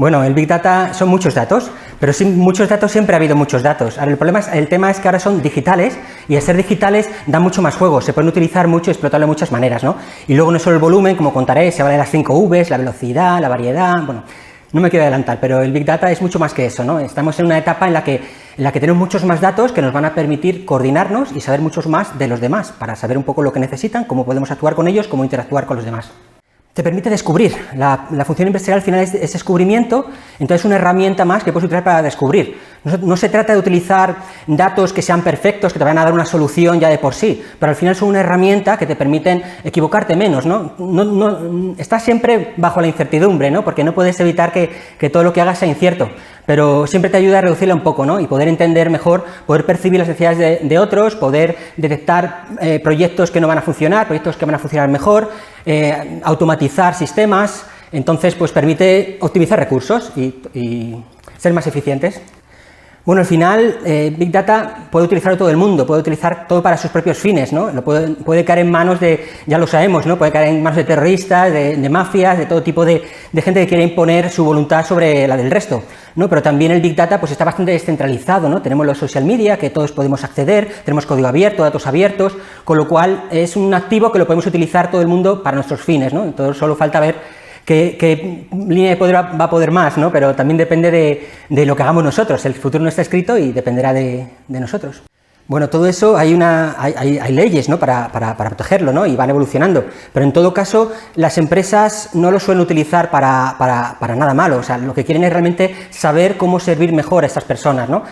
Bueno, el Big Data son muchos datos, pero sin muchos datos siempre ha habido muchos datos. Ahora, el tema es que ahora son digitales y al ser digitales dan mucho más juego, se pueden utilizar mucho y explotarlo de muchas maneras, ¿no? Y luego no solo el volumen, como contaré, se habla de las 5 Vs, la velocidad, la variedad, bueno, no me quiero adelantar, pero el Big Data es mucho más que eso, ¿no? Estamos en una etapa en la que tenemos muchos más datos que nos van a permitir coordinarnos y saber muchos más de los demás, para saber un poco lo que necesitan, cómo podemos actuar con ellos, cómo interactuar con los demás. Te permite descubrir. La función empresarial al final es descubrimiento, entonces es una herramienta más que puedes utilizar para descubrir. No se trata de utilizar datos que sean perfectos, que te vayan a dar una solución ya de por sí, pero al final son una herramienta que te permiten equivocarte menos, ¿no? Estás siempre bajo la incertidumbre, ¿no? Porque no puedes evitar que todo lo que hagas sea incierto, pero siempre te ayuda a reducirla un poco, ¿no? Y poder entender mejor, poder percibir las necesidades de otros, poder detectar proyectos que no van a funcionar, proyectos que van a funcionar mejor, automatizar sistemas. Entonces pues permite optimizar recursos y ser más eficientes. Bueno, al final Big Data puede utilizarlo todo el mundo, puede utilizar todo para sus propios fines, ¿no? Puede caer en manos de, ya lo sabemos, ¿no? Puede caer en manos de terroristas, de mafias, de todo tipo de gente que quiere imponer su voluntad sobre la del resto, ¿no? Pero también el Big Data pues está bastante descentralizado, ¿no? Tenemos los social media, que todos podemos acceder, tenemos código abierto, datos abiertos, con lo cual es un activo que lo podemos utilizar todo el mundo para nuestros fines, ¿no? Entonces solo falta ver qué línea de poder va a poder más, ¿no? Pero también depende de lo que hagamos nosotros. El futuro no está escrito y dependerá de nosotros. Bueno, todo eso hay leyes, ¿no? para protegerlo, ¿no? Y van evolucionando. Pero en todo caso, las empresas no lo suelen utilizar para nada malo. O sea, lo que quieren es realmente saber cómo servir mejor a estas personas, ¿no?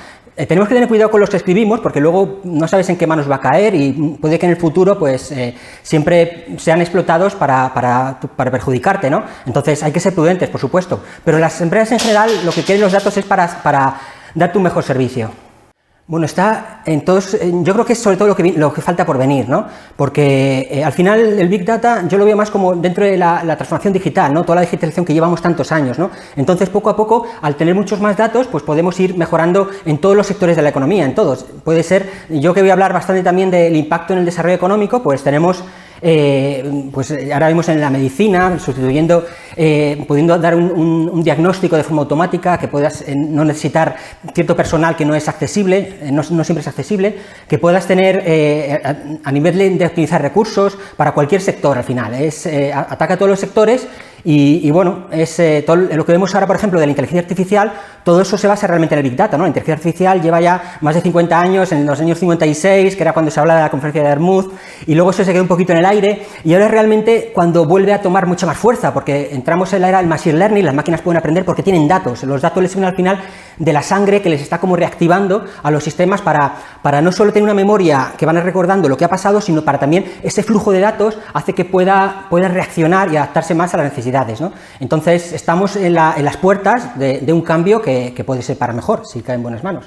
Tenemos que tener cuidado con los que escribimos, porque luego no sabes en qué manos va a caer y puede que en el futuro pues siempre sean explotados para perjudicarte, ¿no? Entonces hay que ser prudentes, por supuesto, pero las empresas en general lo que quieren los datos es para darte un mejor servicio. Bueno, está en todos, yo creo que es sobre todo lo que falta por venir, ¿no? Porque al final el Big Data yo lo veo más como dentro de la transformación digital, ¿no? Toda la digitalización que llevamos tantos años, ¿no? Entonces, poco a poco, al tener muchos más datos, pues podemos ir mejorando en todos los sectores de la economía, en todos. Puede ser, yo que voy a hablar bastante también del impacto en el desarrollo económico, pues tenemos pues ahora vemos en la medicina, sustituyendo, pudiendo dar un diagnóstico de forma automática, que puedas no necesitar cierto personal que no es accesible, no siempre es accesible, que puedas tener a nivel de optimizar recursos para cualquier sector al final, ataca a todos los sectores. Y bueno, todo lo que vemos ahora, por ejemplo, de la inteligencia artificial, todo eso se basa realmente en el Big Data, ¿no? La inteligencia artificial lleva ya más de 50 años, en los años 56, que era cuando se habla de la conferencia de Dartmouth, y luego eso se quedó un poquito en el aire, y ahora es realmente cuando vuelve a tomar mucha más fuerza, porque entramos en la era del machine learning, las máquinas pueden aprender porque tienen datos, los datos les sirven al final de la sangre que les está como reactivando a los sistemas para no solo tener una memoria que van a recordando lo que ha pasado, sino para también ese flujo de datos hace que pueda reaccionar y adaptarse más a las necesidades, ¿no? Entonces estamos en las puertas de un cambio que puede ser para mejor, si cae en buenas manos.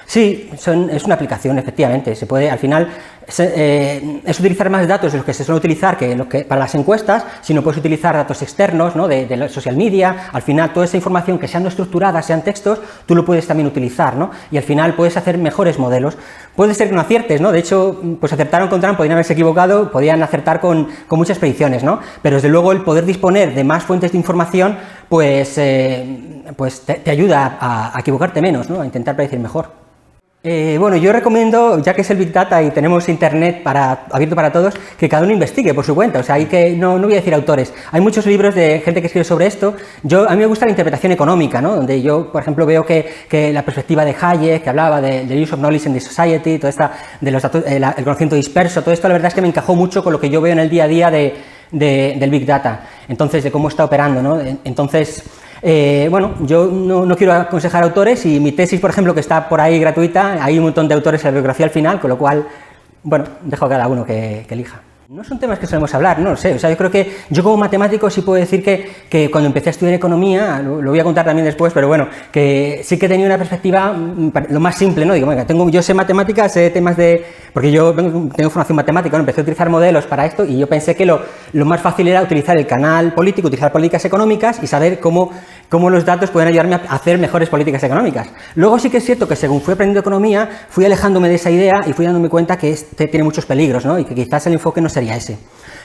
Sí, es una aplicación, efectivamente. Se puede, al final, es utilizar más datos de los que se suele utilizar que para las encuestas, sino puedes utilizar datos externos, ¿no? de los social media. Al final, toda esa información que sean no estructurada, sean textos, tú lo puedes también utilizar, ¿no? Y al final puedes hacer mejores modelos. Puede ser que no aciertes, ¿no? De hecho, pues acertaron con Trump, podrían haberse equivocado, podían acertar con muchas predicciones, ¿no? Pero desde luego el poder disponer de más fuentes de información, pues te ayuda a equivocarte menos, ¿no? A intentar predecir mejor. Bueno, yo recomiendo, ya que es el Big Data y tenemos internet abierto para todos, que cada uno investigue por su cuenta. O sea, no voy a decir autores. Hay muchos libros de gente que escribe sobre esto. A mí me gusta la interpretación económica, ¿no? Donde yo, por ejemplo, veo que la perspectiva de Hayek, que hablaba del use of knowledge in the society, toda esta, de los datos, el conocimiento disperso, todo esto, la verdad es que me encajó mucho con lo que yo veo en el día a día del Big Data. Entonces, de cómo está operando, ¿no? Entonces, bueno, yo no quiero aconsejar autores, y mi tesis, por ejemplo, que está por ahí gratuita, hay un montón de autores en la bibliografía al final, con lo cual, bueno, dejo a cada uno que elija. No son temas que solemos hablar, no lo sé, o sea, yo creo que yo como matemático sí puedo decir que cuando empecé a estudiar economía, lo voy a contar también después, pero bueno, que sí que tenía una perspectiva lo más simple, ¿no? Digo, venga, yo sé matemáticas, sé temas porque yo tengo formación matemática, ¿no? Empecé a utilizar modelos para esto y yo pensé que lo más fácil era utilizar el canal político, utilizar políticas económicas y saber cómo los datos pueden ayudarme a hacer mejores políticas económicas. Luego sí que es cierto que según fui aprendiendo economía, fui alejándome de esa idea y fui dándome cuenta que tiene muchos peligros, ¿no? Y que quizás el enfoque no sería ese.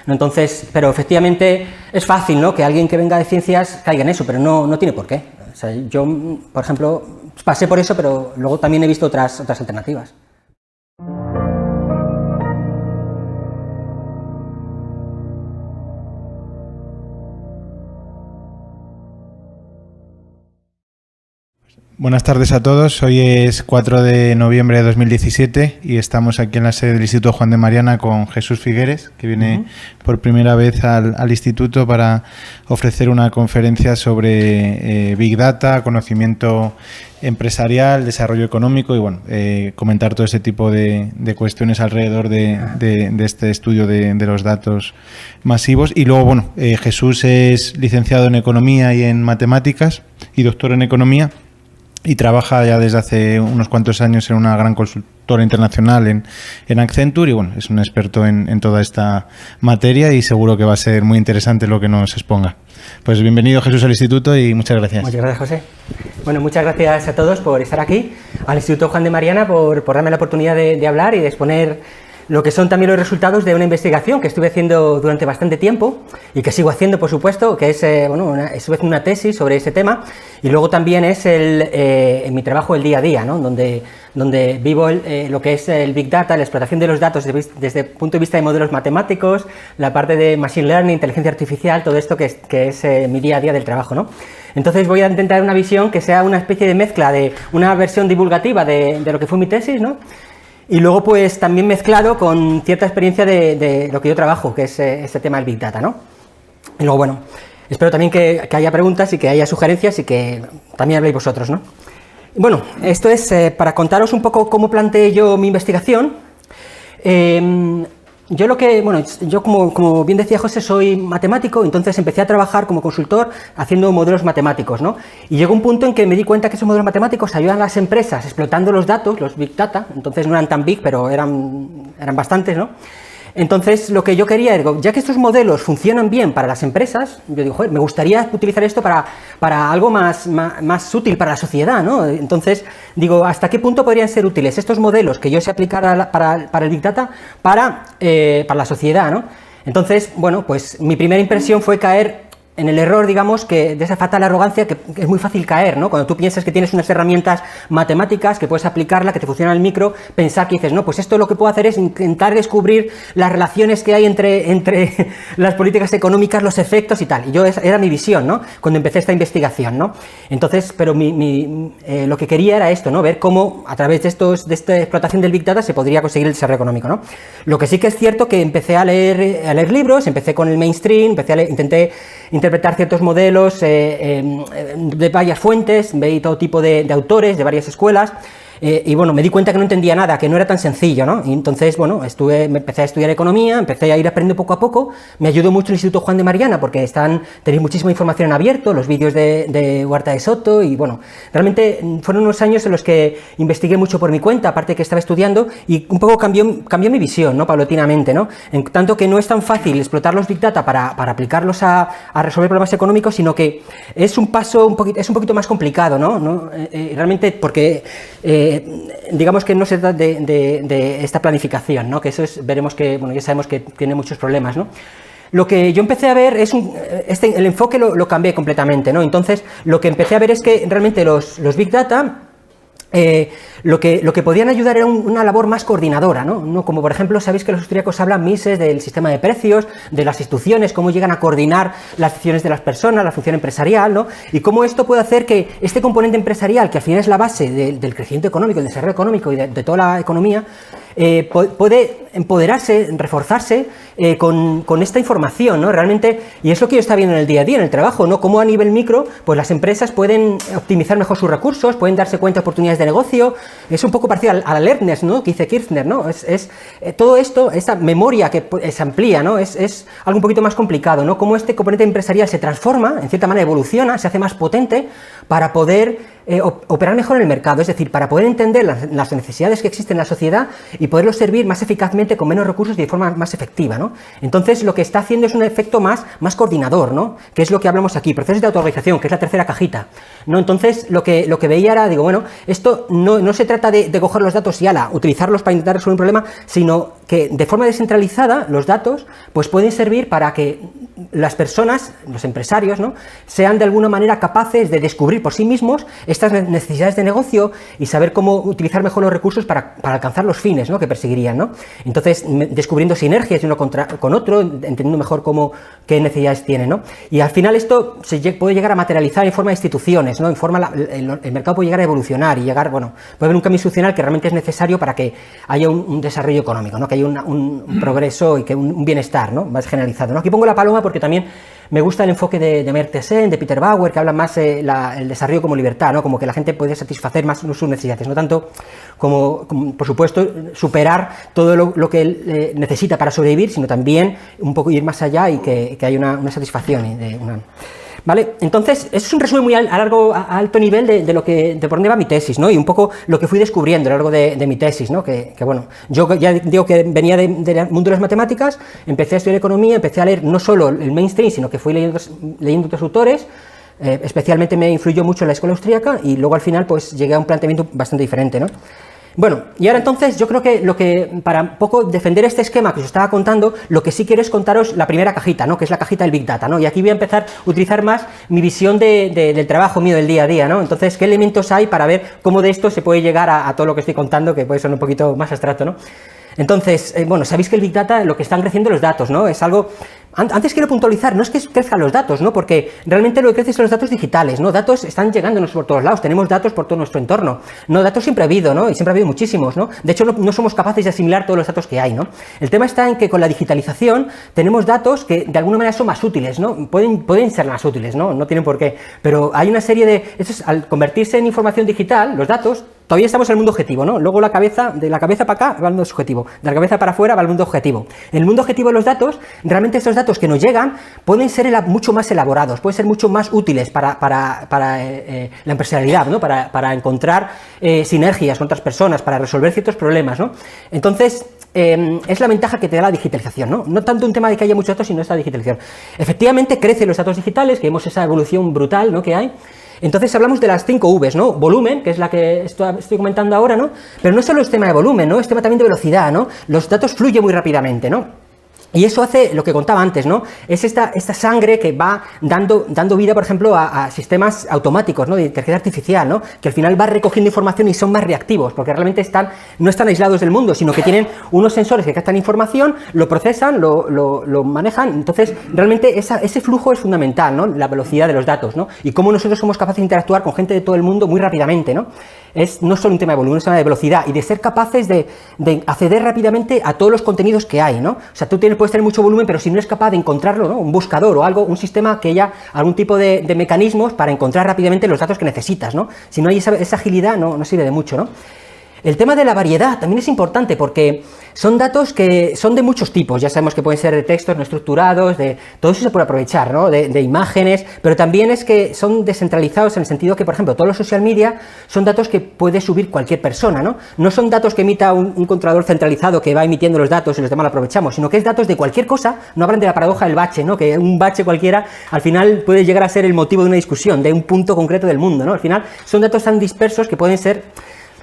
Entonces, pero efectivamente es fácil, ¿no? Que alguien que venga de ciencias caiga en eso, pero no tiene por qué. O sea, yo, por ejemplo, pasé por eso, pero luego también he visto otras alternativas. Buenas tardes a todos. Hoy es 4 de noviembre de 2017 y estamos aquí en la sede del Instituto Juan de Mariana con Jesús Figueres, que viene por primera vez al instituto para ofrecer una conferencia sobre Big Data, conocimiento empresarial, desarrollo económico y bueno, comentar todo ese tipo de cuestiones alrededor de este estudio de los datos masivos. Y luego, bueno, Jesús es licenciado en Economía y en Matemáticas y doctor en Economía, y trabaja ya desde hace unos cuantos años en una gran consultora internacional en Accenture y bueno, es un experto en toda esta materia y seguro que va a ser muy interesante lo que nos exponga. Pues bienvenido, Jesús, al Instituto y muchas gracias. Muchas gracias, José. Bueno, muchas gracias a todos por estar aquí, al Instituto Juan de Mariana por darme la oportunidad de hablar y de exponer lo que son también los resultados de una investigación que estuve haciendo durante bastante tiempo y que sigo haciendo, por supuesto, que es estuve haciendo una tesis sobre ese tema y luego también es en mi trabajo el día a día, ¿no? donde vivo lo que es el Big Data, la explotación de los datos desde el punto de vista de modelos matemáticos, la parte de Machine Learning, inteligencia artificial, todo esto que es mi día a día del trabajo, ¿no? Entonces voy a intentar una visión que sea una especie de mezcla de una versión divulgativa de lo que fue mi tesis, ¿no? Y luego, pues, también mezclado con cierta experiencia de lo que yo trabajo, que es este tema del Big Data, ¿no? Y luego, bueno, espero también que haya preguntas y que haya sugerencias y que también habléis vosotros, ¿no? Bueno, esto es para contaros un poco cómo planteé yo mi investigación. Yo como bien decía José, soy matemático, entonces empecé a trabajar como consultor haciendo modelos matemáticos, ¿no? Y llegó un punto en que me di cuenta que esos modelos matemáticos ayudan a las empresas explotando los datos, los Big Data, entonces no eran tan big, pero eran bastantes, ¿no? Entonces, lo que yo quería, ya que estos modelos funcionan bien para las empresas, yo digo, joder, me gustaría utilizar esto para algo más útil para la sociedad, ¿no? Entonces, digo, ¿hasta qué punto podrían ser útiles estos modelos que yo sé aplicar para el Big Data para la sociedad, ¿no? Entonces, bueno, pues mi primera impresión fue caer en el error, digamos, que de esa fatal arrogancia que es muy fácil caer, ¿no? Cuando tú piensas que tienes unas herramientas matemáticas, que puedes aplicarla, que te funciona el micro, pensar que dices, no, pues esto lo que puedo hacer es intentar descubrir las relaciones que hay entre las políticas económicas, los efectos y tal. Y era mi visión, ¿no? Cuando empecé esta investigación, ¿no? Entonces, pero lo que quería era esto, ¿no? Ver cómo a través de esta explotación del Big Data se podría conseguir el desarrollo económico, ¿no? Lo que sí que es cierto que empecé a leer libros, empecé con el mainstream, intenté interpretar ciertos modelos de varias fuentes, veí todo tipo de autores, de varias escuelas, y bueno, me di cuenta que no entendía nada, que no era tan sencillo, ¿no? Y entonces, bueno, me empecé a estudiar economía, empecé a ir aprendiendo poco a poco, me ayudó mucho el Instituto Juan de Mariana porque tenéis muchísima información en abierto, los vídeos de Huerta de Soto y bueno, realmente fueron unos años en los que investigué mucho por mi cuenta, aparte que estaba estudiando y un poco cambió mi visión, ¿no? Paulatinamente, ¿no? En tanto que no es tan fácil explotar los Big Data para aplicarlos a resolver problemas económicos, sino que es un poquito más complicado, ¿no? Realmente porque digamos que no se trata de esta planificación, ¿no? Que eso veremos que, bueno, ya sabemos que tiene muchos problemas, ¿no? Lo que yo empecé a ver es el enfoque lo cambié completamente, ¿no? Entonces, lo que empecé a ver es que realmente los Big Data lo que podían ayudar era una labor más coordinadora, ¿no? Como por ejemplo, sabéis que los austríacos hablan Mises del sistema de precios, de las instituciones, cómo llegan a coordinar las acciones de las personas, la función empresarial, ¿no? Y cómo esto puede hacer que este componente empresarial, que al final es la base del crecimiento económico, del desarrollo económico y de toda la economía, puede empoderarse, reforzarse con esta información, ¿no? Realmente, y es lo que yo estaba viendo en el día a día, en el trabajo, ¿no? Cómo a nivel micro, pues las empresas pueden optimizar mejor sus recursos, pueden darse cuenta de oportunidades de negocio. Es un poco parecido a la alertness, ¿no? Que dice Kirchner, ¿no? Todo esto, esta memoria que se amplía, ¿no? Es algo un poquito más complicado, ¿no? Cómo este componente empresarial se transforma, en cierta manera evoluciona, se hace más potente para poder operar mejor en el mercado, es decir, para poder entender las necesidades que existen en la sociedad y poderlos servir más eficazmente con menos recursos y de forma más efectiva, ¿no? Entonces, lo que está haciendo es un efecto más coordinador, ¿no? Que es lo que hablamos aquí, procesos de autoorganización, que es la tercera cajita, ¿no? Entonces, lo que veía era, digo, bueno, esto no se trata de coger los datos y utilizarlos para intentar resolver un problema, sino que de forma descentralizada los datos pues pueden servir para que las personas, los empresarios, ¿no?, sean de alguna manera capaces de descubrir por sí mismos estas necesidades de negocio y saber cómo utilizar mejor los recursos para alcanzar los fines, ¿no?, que perseguirían, ¿no? Entonces, descubriendo sinergias de uno con otro, entendiendo mejor qué necesidades tienen, ¿no? Y al final esto puede llegar a materializar en forma de instituciones, ¿no? El mercado puede llegar a evolucionar y llegar, bueno, puede haber un cambio institucional que realmente es necesario para que haya un desarrollo económico, ¿no?, que haya un progreso y que un bienestar, ¿no?, más generalizado, ¿no? Aquí pongo la paloma porque también me gusta el enfoque de Amartya Sen, de Peter Bauer, que habla más el desarrollo como libertad, ¿no?, como que la gente puede satisfacer más sus necesidades, no tanto como por supuesto, superar todo lo que él necesita para sobrevivir, sino también un poco ir más allá y que haya una satisfacción, ¿vale? Entonces, eso es un resumen muy a alto nivel de por dónde va mi tesis, ¿no? Y un poco lo que fui descubriendo a lo largo de mi tesis, ¿no? Que bueno, yo ya digo que venía del mundo de las matemáticas, empecé a estudiar economía, empecé a leer no solo el mainstream, sino que fui leyendo otros autores, especialmente me influyó mucho la escuela austríaca y luego al final pues llegué a un planteamiento bastante diferente, ¿no? Bueno, y ahora entonces yo creo que para un poco defender este esquema que os estaba contando, lo que sí quiero es contaros la primera cajita, ¿no?, que es la cajita del Big Data, ¿no? Y aquí voy a empezar a utilizar más mi visión del trabajo mío del día a día, ¿no? Entonces, ¿qué elementos hay para ver cómo de esto se puede llegar a todo lo que estoy contando, que puede ser un poquito más abstracto, ¿no? Entonces, bueno, sabéis que el Big Data, lo que están creciendo los datos, ¿no? Es algo... Antes quiero puntualizar, no es que crezcan los datos, ¿no?, porque realmente lo que crece son los datos digitales, ¿no? Datos están llegándonos por todos lados, tenemos datos por todo nuestro entorno, ¿no? Datos siempre ha habido, ¿no?, y siempre ha habido muchísimos, ¿no? De hecho, no somos capaces de asimilar todos los datos que hay, ¿no? El tema está en que con la digitalización tenemos datos que de alguna manera son más útiles, ¿no? Pueden ser más útiles, ¿no? No tienen por qué, pero hay una serie de... Al convertirse en información digital, los datos... Todavía estamos en el mundo objetivo, ¿no? Luego de la cabeza para acá va el mundo subjetivo, de la cabeza para afuera va el mundo objetivo. En el mundo objetivo de los datos, realmente estos datos que nos llegan pueden ser mucho más elaborados, pueden ser mucho más útiles para la empresarialidad, ¿no?, para encontrar sinergias con otras personas, para resolver ciertos problemas, ¿no? Entonces, es la ventaja que te da la digitalización, ¿no? No tanto un tema de que haya muchos datos, sino esta digitalización. Efectivamente, crecen los datos digitales, que vemos esa evolución brutal, ¿no?, que hay. Entonces hablamos de las 5 Vs, ¿no? Volumen, que es la que estoy comentando ahora, ¿no? Pero no solo es tema de volumen, ¿no? Es tema también de velocidad, ¿no? Los datos fluyen muy rápidamente, ¿no? Y eso hace lo que contaba antes, ¿no? Es esta sangre que va dando vida, por ejemplo, a sistemas automáticos, ¿no?, de inteligencia artificial, ¿no?, que al final va recogiendo información y son más reactivos, porque realmente no están aislados del mundo, sino que tienen unos sensores que captan información, lo procesan, lo manejan. Entonces, realmente ese flujo es fundamental, ¿no?, la velocidad de los datos, ¿no?, y cómo nosotros somos capaces de interactuar con gente de todo el mundo muy rápidamente, ¿no? No solo un tema de volumen, es un tema de velocidad y de ser capaces de acceder rápidamente a todos los contenidos que hay, ¿no? O sea, puedes tener mucho volumen, pero si no eres capaz de encontrarlo, ¿no?, un buscador o algo, un sistema que haya algún tipo de mecanismos para encontrar rápidamente los datos que necesitas, ¿no? Si no hay esa agilidad, no sirve de mucho, ¿no? El tema de la variedad también es importante porque son datos que son de muchos tipos, ya sabemos que pueden ser de textos no estructurados, todo eso se puede aprovechar, ¿no?, de imágenes, pero también es que son descentralizados en el sentido que, por ejemplo, todos los social media son datos que puede subir cualquier persona, ¿no? No son datos que emita un controlador centralizado que va emitiendo los datos y los demás lo aprovechamos, sino que es datos de cualquier cosa. No hablan de la paradoja del bache, ¿no?, que un bache cualquiera al final puede llegar a ser el motivo de una discusión, de un punto concreto del mundo, ¿no? Al final son datos tan dispersos que pueden ser,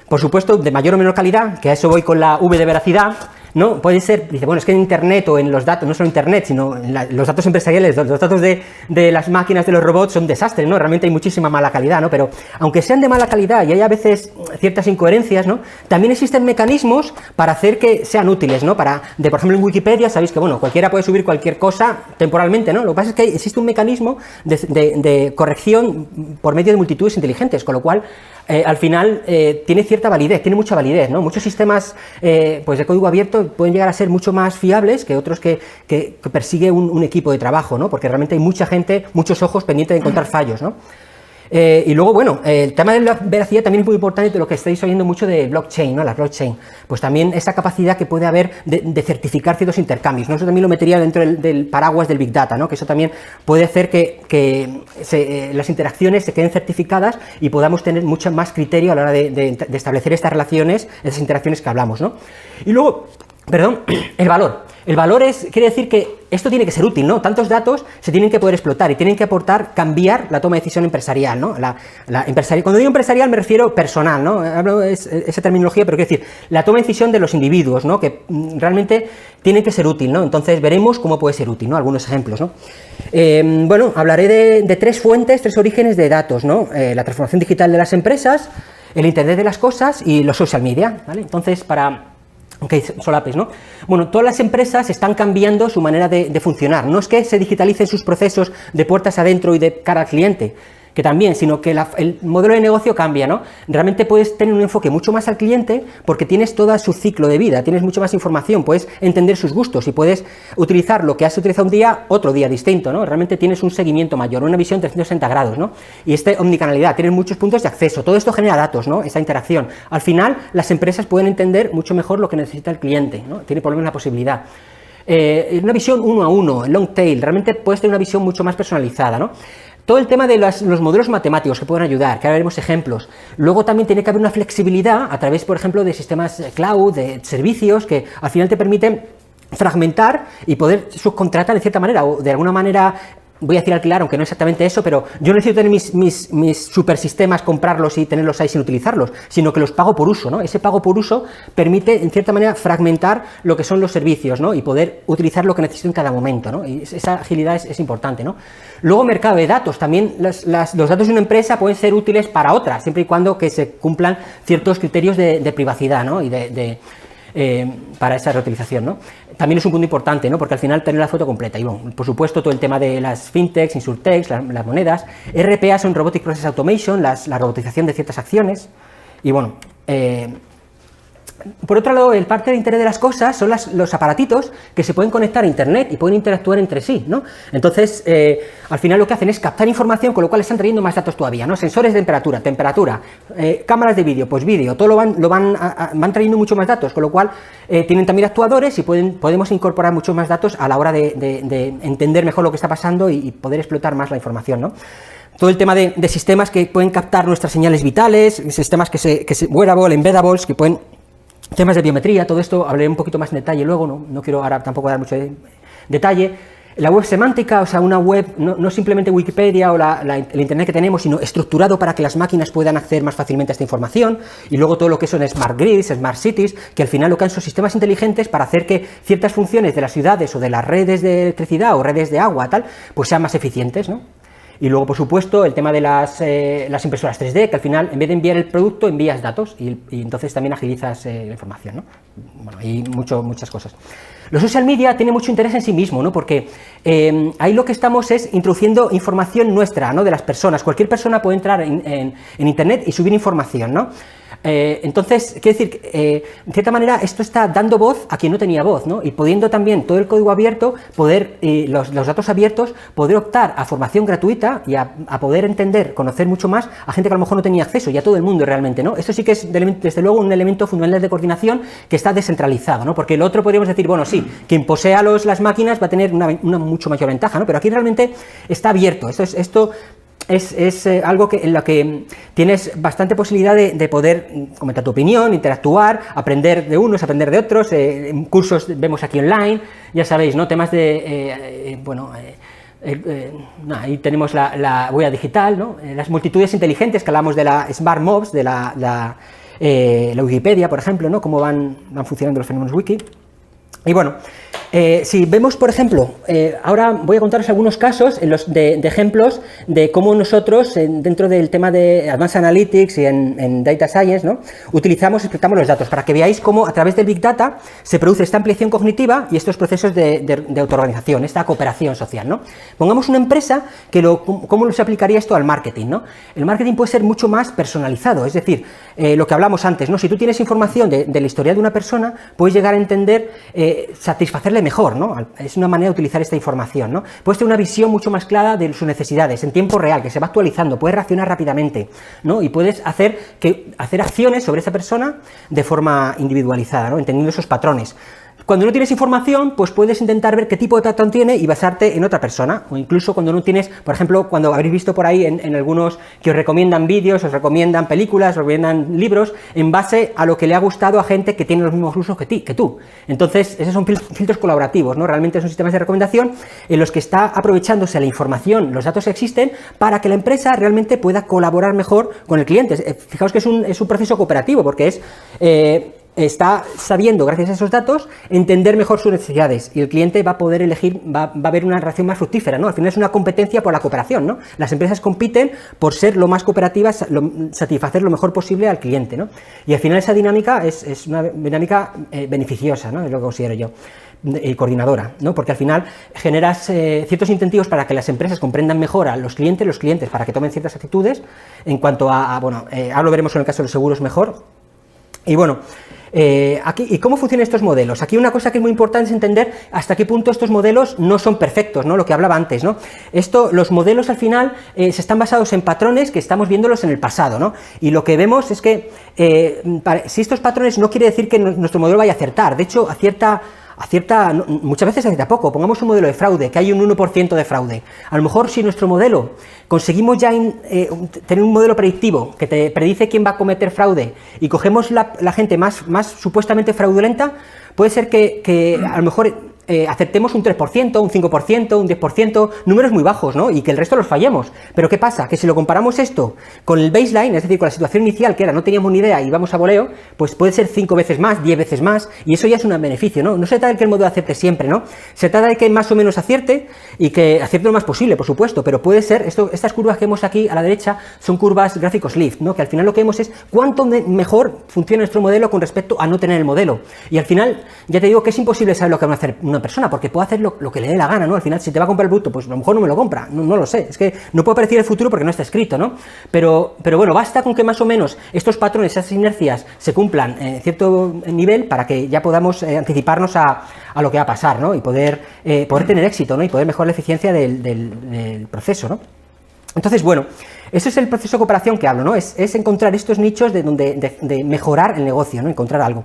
por supuesto, de mayor o menor calidad, que a eso voy con la V de veracidad, ¿no? Puede ser, dice, bueno, es que en Internet o en los datos, no solo Internet, sino en los datos empresariales, los datos de las máquinas, de los robots, son desastres, ¿no? Realmente hay muchísima mala calidad, ¿no? Pero aunque sean de mala calidad y hay a veces ciertas incoherencias, ¿no?, también existen mecanismos para hacer que sean útiles, ¿no? Por ejemplo, en Wikipedia, sabéis que, bueno, cualquiera puede subir cualquier cosa temporalmente, ¿no? Lo que pasa es que existe un mecanismo de corrección por medio de multitudes inteligentes, con lo cual al final tiene cierta validez, tiene mucha validez, ¿no? Muchos sistemas pues de código abierto pueden llegar a ser mucho más fiables que otros que persigue un equipo de trabajo, ¿no? Porque realmente hay mucha gente, muchos ojos pendientes de encontrar fallos, ¿no? Y luego, bueno, el tema de la veracidad también es muy importante, de lo que estáis oyendo mucho de blockchain, ¿no? La blockchain, pues también esa capacidad que puede haber de certificar ciertos intercambios, ¿no? Eso también lo metería dentro del paraguas del Big Data, ¿no? Que eso también puede hacer que las interacciones se queden certificadas y podamos tener mucho más criterio a la hora de establecer estas relaciones, esas interacciones que hablamos, ¿no? Y luego, Perdón, el valor. El valor quiere decir que esto tiene que ser útil, ¿no? Tantos datos se tienen que poder explotar y tienen que aportar, cambiar la toma de decisión empresarial, ¿no? Cuando digo empresarial me refiero personal, ¿no? Hablo esa terminología, pero quiero decir, la toma de decisión de los individuos, ¿no? Que realmente tiene que ser útil, ¿no? Entonces veremos cómo puede ser útil, ¿no? Algunos ejemplos, ¿no? Bueno, hablaré de tres fuentes, tres orígenes de datos, ¿no? La transformación digital de las empresas, el Internet de las cosas y los social media, ¿vale? Entonces, aunque solapes, ¿no? Bueno, todas las empresas están cambiando su manera de funcionar. No es que se digitalicen sus procesos de puertas adentro y de cara al cliente, que también, sino que el modelo de negocio cambia, ¿no? Realmente puedes tener un enfoque mucho más al cliente porque tienes todo su ciclo de vida, tienes mucha más información, puedes entender sus gustos y puedes utilizar lo que has utilizado un día, otro día distinto, ¿no? Realmente tienes un seguimiento mayor, una visión 360 grados, ¿no? Y omnicanalidad, tienes muchos puntos de acceso, todo esto genera datos, ¿no? Esa interacción. Al final, las empresas pueden entender mucho mejor lo que necesita el cliente, ¿no? Tiene por lo menos la posibilidad. Una visión uno a uno, long tail, realmente puedes tener una visión mucho más personalizada, ¿no? Todo el tema de los modelos matemáticos que pueden ayudar, que ahora veremos ejemplos. Luego también tiene que haber una flexibilidad a través, por ejemplo, de sistemas cloud, de servicios que al final te permiten fragmentar y poder subcontratar de cierta manera o de alguna manera. Voy a decir alquilar, aunque no exactamente eso, pero yo no necesito tener mis supersistemas, comprarlos y tenerlos ahí sin utilizarlos, sino que los pago por uso, ¿no? Ese pago por uso permite, en cierta manera, fragmentar lo que son los servicios, ¿no? Y poder utilizar lo que necesito en cada momento, ¿no? Y esa agilidad es importante, ¿no? Luego, mercado de datos. También los datos de una empresa pueden ser útiles para otra, siempre y cuando que se cumplan ciertos criterios de privacidad, ¿no? Y para esa reutilización, ¿no? También es un punto importante, ¿no? Porque al final tener la foto completa. Y bueno, por supuesto, todo el tema de las fintechs, insurtechs, las monedas. RPA son Robotic Process Automation, la robotización de ciertas acciones. Y bueno, por otro lado, el parte de Internet de las cosas son los aparatitos que se pueden conectar a Internet y pueden interactuar entre sí, ¿no? Entonces, al final lo que hacen es captar información, con lo cual están trayendo más datos todavía, ¿no? Sensores de temperatura, cámaras de vídeo, pues vídeo, todo van trayendo mucho más datos, con lo cual tienen también actuadores y podemos incorporar muchos más datos a la hora de entender mejor lo que está pasando y poder explotar más la información, ¿no? Todo el tema de sistemas que pueden captar nuestras señales vitales, sistemas wearable, embeddables, que pueden temas de biometría, todo esto hablaré un poquito más en detalle luego, no quiero ahora tampoco dar mucho detalle. La web semántica, o sea, una web, no simplemente Wikipedia o el Internet que tenemos, sino estructurado para que las máquinas puedan acceder más fácilmente a esta información, y luego todo lo que son Smart Grids, Smart Cities, que al final lo que son sistemas inteligentes para hacer que ciertas funciones de las ciudades o de las redes de electricidad o redes de agua, tal, pues sean más eficientes, ¿no? Y luego, por supuesto, el tema de las impresoras 3D, que al final, en vez de enviar el producto, envías datos y entonces también agilizas la información, ¿no? Bueno, hay muchas cosas. Los social media tienen mucho interés en sí mismo, ¿no? Porque ahí lo que estamos es introduciendo información nuestra, ¿no? De las personas. Cualquier persona puede entrar en Internet y subir información, ¿no? Entonces, quiero decir, en cierta manera, esto está dando voz a quien no tenía voz, ¿no? Y pudiendo también todo el código abierto, los datos abiertos, poder optar a formación gratuita y a poder entender, conocer mucho más a gente que a lo mejor no tenía acceso, y a todo el mundo realmente, ¿no? Esto sí que es, desde luego, un elemento fundamental de coordinación que está descentralizado, ¿no? Porque el otro podríamos decir, bueno, sí, quien posea las máquinas va a tener una mucho mayor ventaja, ¿no? Pero aquí realmente está abierto. Esto es algo en lo que tienes bastante posibilidad de poder comentar tu opinión, interactuar, aprender de unos, aprender de otros. En cursos vemos aquí online, ya sabéis, ¿no? Temas de, ahí tenemos la huella digital, ¿no? Las multitudes inteligentes, que hablamos de la Smart Mobs, de la Wikipedia, por ejemplo, ¿no? Cómo van funcionando los fenómenos wiki. Y bueno, si vemos, por ejemplo, ahora voy a contaros algunos casos de ejemplos de cómo nosotros, dentro del tema de Advanced Analytics y en Data Science, ¿no? explotamos los datos, para que veáis cómo a través del Big Data se produce esta ampliación cognitiva y estos procesos de autoorganización, esta cooperación social, ¿no? Pongamos una empresa ¿cómo se aplicaría esto al marketing, ¿no? El marketing puede ser mucho más personalizado, es decir, lo que hablamos antes, ¿no? Si tú tienes información de la historia de una persona, puedes llegar a entender, satisfacerle mejor, ¿no? Es una manera de utilizar esta información, ¿no? Puedes tener una visión mucho más clara de sus necesidades en tiempo real, que se va actualizando, puedes reaccionar rápidamente, ¿no? Y puedes hacer acciones sobre esa persona de forma individualizada, ¿no? Entendiendo esos patrones. Cuando no tienes información, pues puedes intentar ver qué tipo de patrón tiene y basarte en otra persona, o incluso cuando no tienes, por ejemplo, cuando habréis visto por ahí en algunos que os recomiendan vídeos, os recomiendan películas, os recomiendan libros, en base a lo que le ha gustado a gente que tiene los mismos usos que tú. Entonces, esos son filtros colaborativos, ¿no? Realmente son sistemas de recomendación en los que está aprovechándose la información, los datos que existen, para que la empresa realmente pueda colaborar mejor con el cliente. Fijaos que es un proceso cooperativo, porque está sabiendo, gracias a esos datos, entender mejor sus necesidades, y el cliente va a poder elegir, va a haber una relación más fructífera, ¿no? Al final es una competencia por la cooperación, ¿no? Las empresas compiten por ser lo más cooperativas, satisfacer lo mejor posible al cliente, ¿no? Y al final esa dinámica es una dinámica beneficiosa, ¿no? Es lo que considero yo, y coordinadora, ¿no? Porque al final generas ciertos incentivos para que las empresas comprendan mejor a los clientes para que tomen ciertas actitudes en cuanto bueno, ahora lo veremos en el caso de los seguros mejor. Y bueno, aquí, ¿y cómo funcionan estos modelos? Aquí una cosa que es muy importante es entender hasta qué punto estos modelos no son perfectos, ¿no? Lo que hablaba antes, ¿no? Los modelos al final se están basados en patrones que estamos viéndolos en el pasado, ¿no? Y lo que vemos es que si estos patrones no quiere decir que nuestro modelo vaya a acertar, de hecho muchas veces acierta poco. Pongamos un modelo de fraude, que hay un 1% de fraude. A lo mejor si nuestro modelo conseguimos ya tener un modelo predictivo que te predice quién va a cometer fraude y cogemos la gente más supuestamente fraudulenta, puede ser que a lo mejor aceptemos un 3%, un 5%, un 10%, números muy bajos, ¿no? Y que el resto los fallemos. Pero ¿qué pasa? Que si lo comparamos esto con el baseline, es decir, con la situación inicial, que era no teníamos ni idea y vamos a voleo, pues puede ser 5 veces más, 10 veces más, y eso ya es un beneficio, ¿no? No se trata de que el modelo acierte siempre, ¿no? Se trata de que más o menos acierte y que acierte lo más posible, por supuesto, pero puede ser, estas curvas que vemos aquí a la derecha son curvas gráficos Lift, ¿no? Que al final lo que vemos es cuánto mejor funciona nuestro modelo con respecto a no tener el modelo. Y al final, ya te digo que es imposible saber lo que va a hacer una persona, porque puede hacer lo que le dé la gana, ¿no? Al final, si te va a comprar el producto, pues a lo mejor no me lo compra, no lo sé, es que no puedo predecir el futuro porque no está escrito, ¿no? Pero bueno, basta con que más o menos estos patrones, esas inercias se cumplan en cierto nivel para que ya podamos anticiparnos a lo que va a pasar, ¿no? Y poder tener éxito, ¿no? Y poder mejorar la eficiencia del proceso, ¿no? Entonces, bueno, eso es el proceso de cooperación que hablo, ¿no? Es encontrar estos nichos de mejorar el negocio, ¿no? Encontrar algo.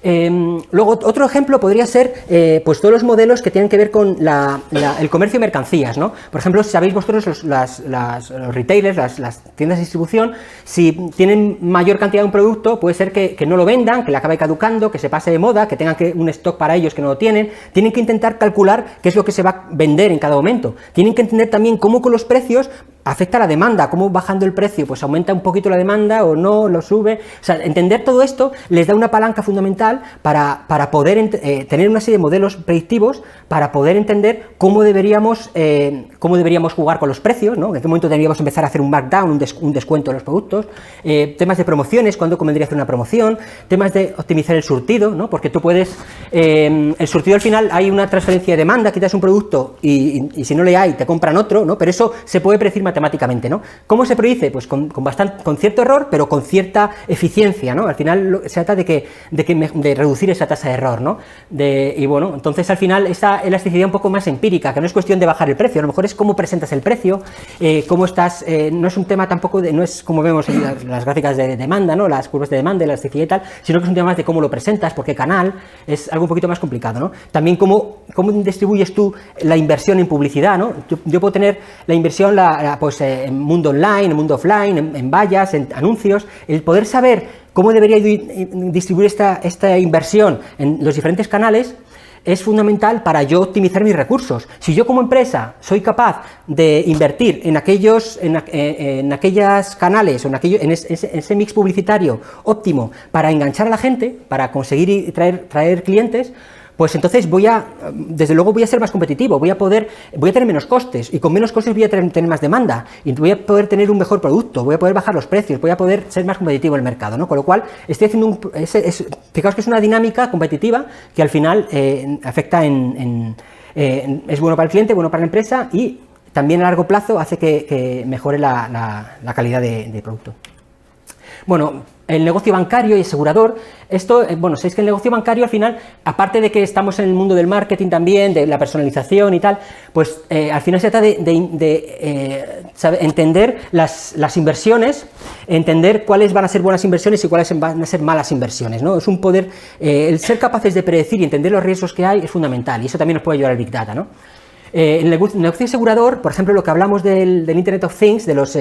Luego, otro ejemplo podría ser pues todos los modelos que tienen que ver con el comercio de mercancías, ¿no? Por ejemplo, si sabéis vosotros los retailers, las tiendas de distribución, si tienen mayor cantidad de un producto, puede ser que no lo vendan, que le acabe caducando, que se pase de moda, que tengan un stock para ellos que no lo tienen que intentar calcular qué es lo que se va a vender en cada momento. Tienen que entender también cómo con los precios afecta la demanda, cómo bajando el precio pues aumenta un poquito la demanda o no, lo sube. O sea, entender todo esto les da una palanca fundamental para poder tener una serie de modelos predictivos para poder entender cómo deberíamos jugar con los precios, ¿no? En qué momento deberíamos empezar a hacer un markdown, un descuento de los productos, temas de promociones, cuándo convendría hacer una promoción, temas de optimizar el surtido, ¿no? Porque tú puedes, el surtido al final hay una transferencia de demanda, quitas un producto y si no le hay te compran otro, ¿no? Pero eso se puede predecir matemáticamente, ¿no? ¿Cómo se predice? Pues con cierto error, pero con cierta eficiencia, ¿no? Al final se trata de reducir esa tasa de error, ¿no? Y bueno, entonces al final esa elasticidad un poco más empírica, que no es cuestión de bajar el precio, a lo mejor es cómo presentas el precio, cómo estás, no es un tema tampoco no es como vemos en las gráficas de demanda, ¿no? Las curvas de demanda, la elasticidad y tal, sino que es un tema más de cómo lo presentas, por qué canal, es algo un poquito más complicado, ¿no? También cómo distribuyes tú la inversión en publicidad, ¿no? Yo puedo tener la inversión pues en mundo online, en mundo offline, en vallas, en anuncios, el poder saber cómo debería distribuir esta inversión en los diferentes canales es fundamental para yo optimizar mis recursos. Si yo como empresa soy capaz de invertir en aquellos canales o en ese mix publicitario óptimo para enganchar a la gente, para conseguir traer clientes, pues entonces desde luego voy a ser más competitivo, voy a tener menos costes, y con menos costes voy a tener más demanda, y voy a poder tener un mejor producto, voy a poder bajar los precios, voy a poder ser más competitivo en el mercado, ¿no? Con lo cual, estoy haciendo fijaos que es una dinámica competitiva que al final afecta es bueno para el cliente, bueno para la empresa, y también a largo plazo hace que mejore la calidad de producto. Bueno, el negocio bancario y asegurador, esto, bueno, sabéis que el negocio bancario al final, aparte de que estamos en el mundo del marketing también, de la personalización y tal, pues al final se trata de entender las inversiones, entender cuáles van a ser buenas inversiones y cuáles van a ser malas inversiones, ¿no? Es un poder, el ser capaces de predecir y entender los riesgos que hay es fundamental, y eso también nos puede ayudar al Big Data, ¿no? En el negocio asegurador, por ejemplo, lo que hablamos del Internet of Things, de todos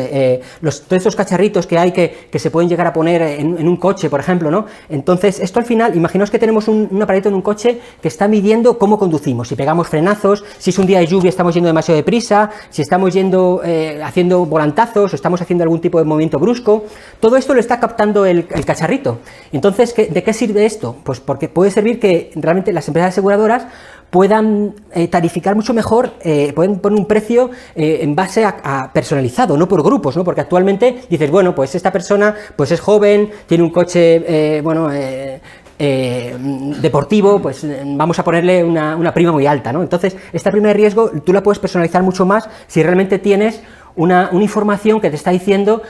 estos cacharritos que hay que se pueden llegar a poner en un coche, por ejemplo, ¿no? Entonces, esto al final, imaginaos que tenemos un aparatito en un coche que está midiendo cómo conducimos, si pegamos frenazos, si es un día de lluvia estamos yendo demasiado deprisa, si estamos yendo haciendo volantazos o estamos haciendo algún tipo de movimiento brusco, todo esto lo está captando el cacharrito. Entonces, ¿de qué sirve esto? Pues porque puede servir que realmente las empresas aseguradoras puedan tarificar mucho mejor, pueden poner un precio en base a personalizado, no por grupos, ¿no? Porque actualmente dices, bueno, pues esta persona pues es joven, tiene un coche, deportivo, pues vamos a ponerle una prima muy alta, ¿no? Entonces, esta prima de riesgo tú la puedes personalizar mucho más si realmente tienes una información que te está diciendo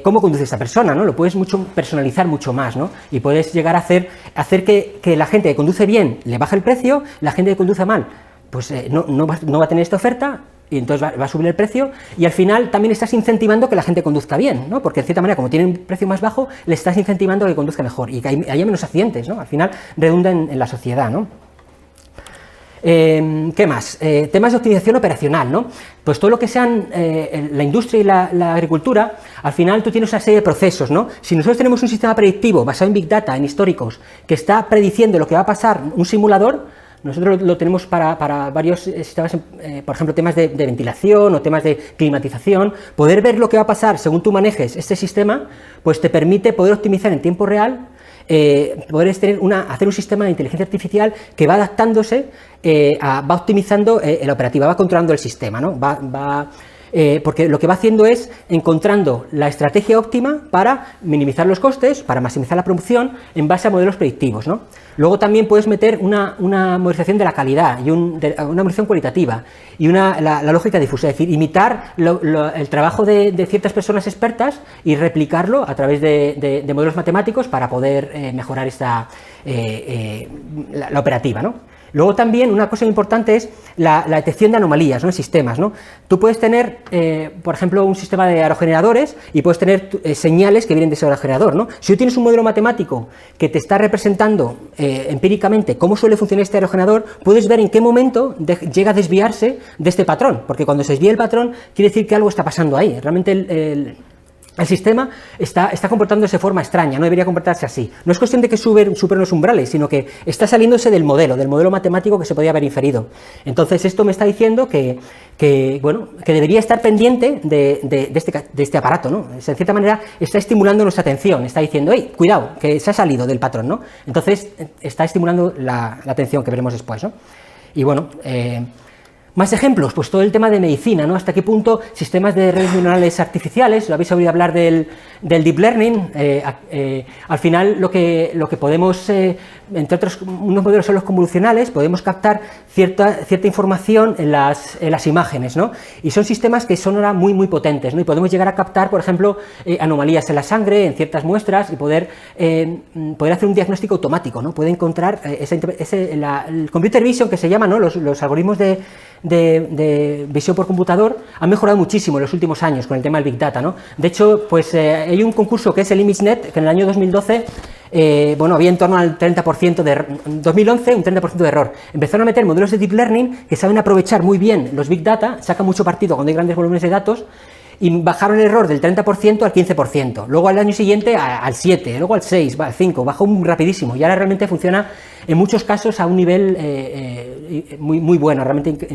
cómo conduce esta persona, ¿no? Lo puedes personalizar mucho más, ¿no? Y puedes llegar a hacer que la gente que conduce bien le baje el precio, la gente que conduce mal, pues no va a tener esta oferta, y entonces va a subir el precio, y al final también estás incentivando que la gente conduzca bien, ¿no? Porque de cierta manera, como tiene un precio más bajo, le estás incentivando a que conduzca mejor y que haya menos accidentes, ¿no? Al final redunda en la sociedad, ¿no? ¿Qué más? Temas de optimización operacional, ¿no? Pues todo lo que sean la industria y la agricultura, al final tú tienes una serie de procesos, ¿no? Si nosotros tenemos un sistema predictivo basado en Big Data, en históricos, que está prediciendo lo que va a pasar, un simulador, nosotros lo tenemos para varios sistemas, por ejemplo, temas de ventilación o temas de climatización. Poder ver lo que va a pasar según tú manejes este sistema, pues te permite poder optimizar en tiempo real, poder hacer un sistema de inteligencia artificial que va adaptándose, va optimizando la operativa, va controlando el sistema, ¿no? Porque lo que va haciendo es encontrando la estrategia óptima para minimizar los costes, para maximizar la producción en base a modelos predictivos, ¿no? Luego también puedes meter una modelización de la calidad y una modelización cualitativa y la lógica difusa, es decir, imitar el trabajo de ciertas personas expertas y replicarlo a través de modelos matemáticos para poder mejorar la operativa, ¿no? Luego también una cosa importante es la detección de anomalías, ¿no? En sistemas, ¿no? Tú puedes tener, por ejemplo, un sistema de aerogeneradores y puedes tener señales que vienen de ese aerogenerador, ¿no? Si tú tienes un modelo matemático que te está representando empíricamente cómo suele funcionar este aerogenerador, puedes ver en qué momento llega a desviarse de este patrón, porque cuando se desvía el patrón quiere decir que algo está pasando ahí. Realmente el sistema está comportándose de forma extraña, no debería comportarse así. No es cuestión de que supere los umbrales, sino que está saliéndose del modelo matemático que se podía haber inferido. Entonces, esto me está diciendo que debería estar pendiente de este aparato, ¿no? En cierta manera, está estimulando nuestra atención, está diciendo, ¡hey, cuidado, que se ha salido del patrón!, ¿no? Entonces, está estimulando la atención, que veremos después, ¿no? Y bueno, más ejemplos, pues todo el tema de medicina, ¿no? Hasta qué punto sistemas de redes neuronales artificiales, lo habéis oído hablar del deep learning, al final lo que podemos, entre otros, unos modelos son los convolucionales, podemos captar cierta información en las imágenes, ¿no? Y son sistemas que son ahora muy potentes, ¿no? Y podemos llegar a captar, por ejemplo, anomalías en la sangre, en ciertas muestras, y poder hacer un diagnóstico automático, ¿no? Puede encontrar el computer vision, que se llama, ¿no? Los algoritmos de visión por computador han mejorado muchísimo en los últimos años con el tema del Big Data, ¿no? De hecho, pues hay un concurso que es el ImageNet, que en el año 2012 había en torno al 30% de 2011, un 30% de error. Empezaron a meter modelos de Deep Learning que saben aprovechar muy bien los Big Data, sacan mucho partido cuando hay grandes volúmenes de datos, y bajaron el error del 30% al 15%, luego al año siguiente al 7%, luego al 6%, al 5%, bajó rapidísimo, y ahora realmente funciona en muchos casos a un nivel muy bueno, realmente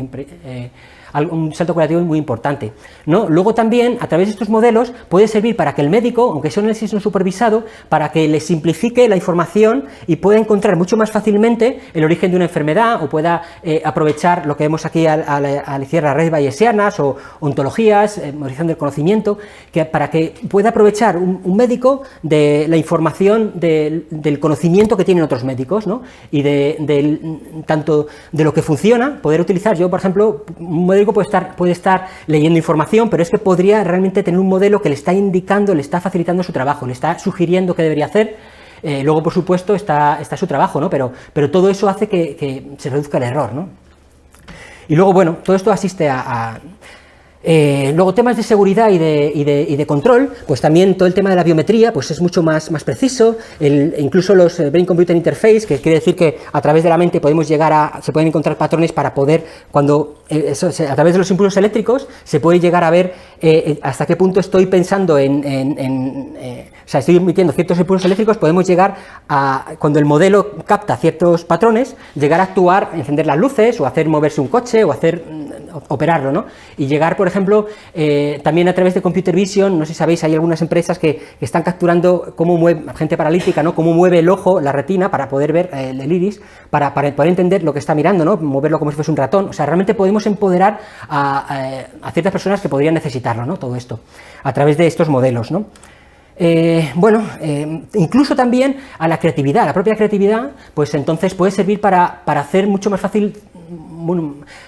un salto cualitativo muy importante, ¿no? Luego también, a través de estos modelos, puede servir para que el médico, aunque sea un análisis no supervisado, para que le simplifique la información y pueda encontrar mucho más fácilmente el origen de una enfermedad, o pueda aprovechar lo que vemos aquí a la izquierda, redes bayesianas o ontologías, modelización del conocimiento, para que pueda aprovechar un médico de la información del conocimiento que tienen otros médicos, ¿no? Y tanto de lo que funciona, poder utilizar, yo por ejemplo, un modelo Federico puede estar leyendo información, pero es que podría realmente tener un modelo que le está indicando, le está facilitando su trabajo, le está sugiriendo qué debería hacer. Luego, por supuesto, está su trabajo, ¿no? Pero todo eso hace que se reduzca el error, ¿no? Y luego, bueno, todo esto asiste luego temas de seguridad y de control, pues también todo el tema de la biometría pues es mucho más preciso, incluso los Brain Computer Interface, que quiere decir que a través de la mente se pueden encontrar patrones para poder, a través de los impulsos eléctricos, se puede llegar a ver hasta qué punto estoy pensando o sea, estoy emitiendo ciertos impulsos eléctricos, podemos llegar a, cuando el modelo capta ciertos patrones, llegar a actuar, encender las luces, o hacer moverse un coche, o operarlo, ¿no? Y llegar, por ejemplo, también a través de Computer Vision, no sé si sabéis, hay algunas empresas que están capturando cómo mueve, gente paralítica, ¿no? Cómo mueve el ojo, la retina, para poder ver el iris, para poder entender lo que está mirando, ¿no? Moverlo como si fuese un ratón. O sea, realmente podemos empoderar a ciertas personas que podrían necesitarlo, ¿no? Todo esto, a través de estos modelos, ¿no? Incluso también a la creatividad, la propia creatividad, pues entonces puede servir para hacer mucho más fácil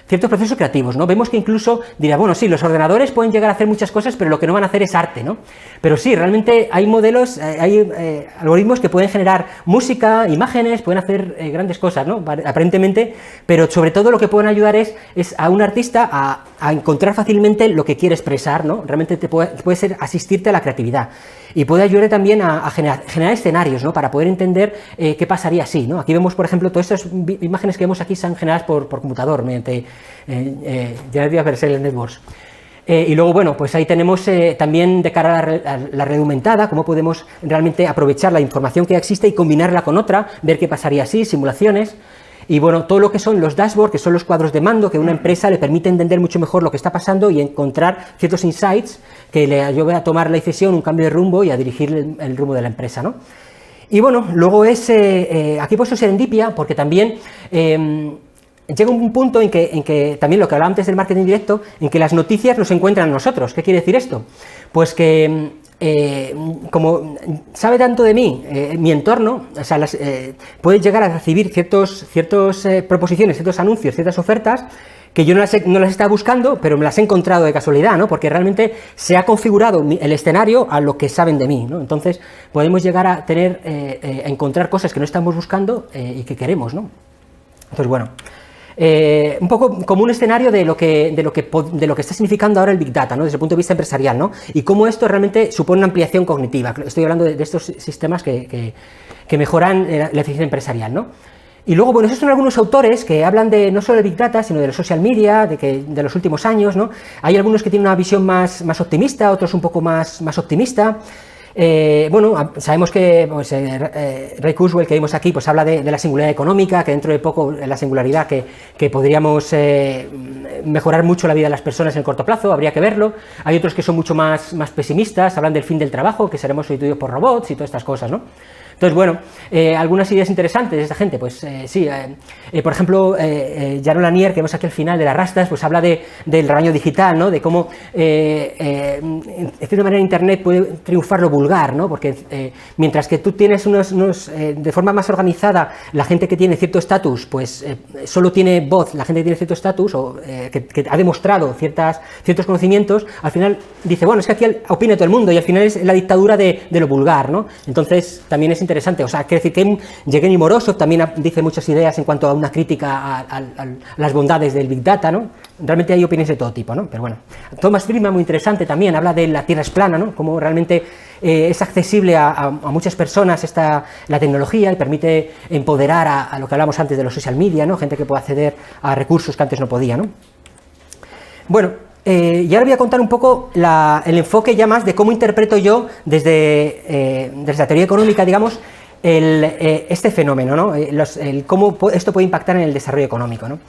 ciertos procesos creativos, ¿no? Vemos que incluso dirá, bueno, sí, los ordenadores pueden llegar a hacer muchas cosas, pero lo que no van a hacer es arte, ¿no? Pero sí, realmente hay modelos, hay algoritmos que pueden generar música, imágenes, pueden hacer grandes cosas, ¿no? Aparentemente, pero sobre todo lo que pueden ayudar es a un artista a encontrar fácilmente lo que quiere expresar, ¿no? Realmente puede ser asistirte a la creatividad. Y puede ayudar también a generar escenarios, ¿no? Para poder entender qué pasaría así, ¿no? Aquí vemos, por ejemplo, todas estas imágenes que vemos aquí están generadas por computador mediante Generative Adversarial Networks. Y luego, bueno, pues ahí tenemos también de cara a la red aumentada, cómo podemos realmente aprovechar la información que ya existe y combinarla con otra, ver qué pasaría así, simulaciones. Y bueno, todo lo que son los dashboards, que son los cuadros de mando, que a una empresa le permite entender mucho mejor lo que está pasando y encontrar ciertos insights que le ayuden a tomar la decisión, un cambio de rumbo y a dirigir el rumbo de la empresa, ¿no? Y bueno, luego aquí he puesto serendipia porque también llega un punto en que también lo que hablaba antes del marketing directo, en que las noticias nos encuentran a nosotros. ¿Qué quiere decir esto? Pues que como sabe tanto de mí, mi entorno, o sea, puede llegar a recibir ciertas proposiciones, ciertos anuncios, ciertas ofertas que yo no las estaba buscando, pero me las he encontrado de casualidad, ¿no? Porque realmente se ha configurado el escenario a lo que saben de mí, ¿no? Entonces podemos llegar a encontrar cosas que no estamos buscando y que queremos, ¿no? Entonces, bueno, un poco como un escenario de lo que está significando ahora el Big Data, ¿no? Desde el punto de vista empresarial, ¿no? Y cómo esto realmente supone una ampliación cognitiva. Estoy hablando de estos sistemas que mejoran la eficiencia empresarial, ¿no? Y luego, bueno, esos son algunos autores que hablan no solo de Big Data, sino de los social media, de los últimos años, ¿no? Hay algunos que tienen una visión más optimista, otros un poco más optimista. Bueno, sabemos que pues, Ray Kurzweil, que vimos aquí, pues habla de la singularidad económica, que dentro de poco la singularidad que podríamos mejorar mucho la vida de las personas en el corto plazo, habría que verlo. Hay otros que son mucho más pesimistas, hablan del fin del trabajo, que seremos sustituidos por robots y todas estas cosas, ¿no? Entonces, bueno, algunas ideas interesantes de esta gente, pues sí, por ejemplo, Jaron Lanier, que vemos aquí al final de las rastas, pues habla del rebaño digital, ¿no? De cómo, en cierta manera, Internet puede triunfar lo vulgar, ¿no? Porque mientras que tú tienes de forma más organizada, la gente que tiene cierto estatus, pues solo tiene voz, la gente que tiene cierto estatus, o que ha demostrado ciertos conocimientos, al final dice, bueno, es que aquí opina todo el mundo, y al final es la dictadura de lo vulgar, ¿no? Entonces, también es interesante, o sea, quiere decir que Yevgeny Morozov también dice muchas ideas en cuanto a una crítica a las bondades del Big Data, ¿no? Realmente hay opiniones de todo tipo, ¿no? Pero bueno, Thomas Friedman, muy interesante también, habla de la Tierra es plana, ¿no? Cómo realmente es accesible a muchas personas la tecnología y permite empoderar a lo que hablamos antes de los social media, ¿no? Gente que puede acceder a recursos que antes no podía, ¿no? Bueno, y ahora voy a contar un poco el enfoque ya más de cómo interpreto yo desde la teoría económica, digamos, este fenómeno, ¿no? Cómo esto puede impactar en el desarrollo económico, ¿no?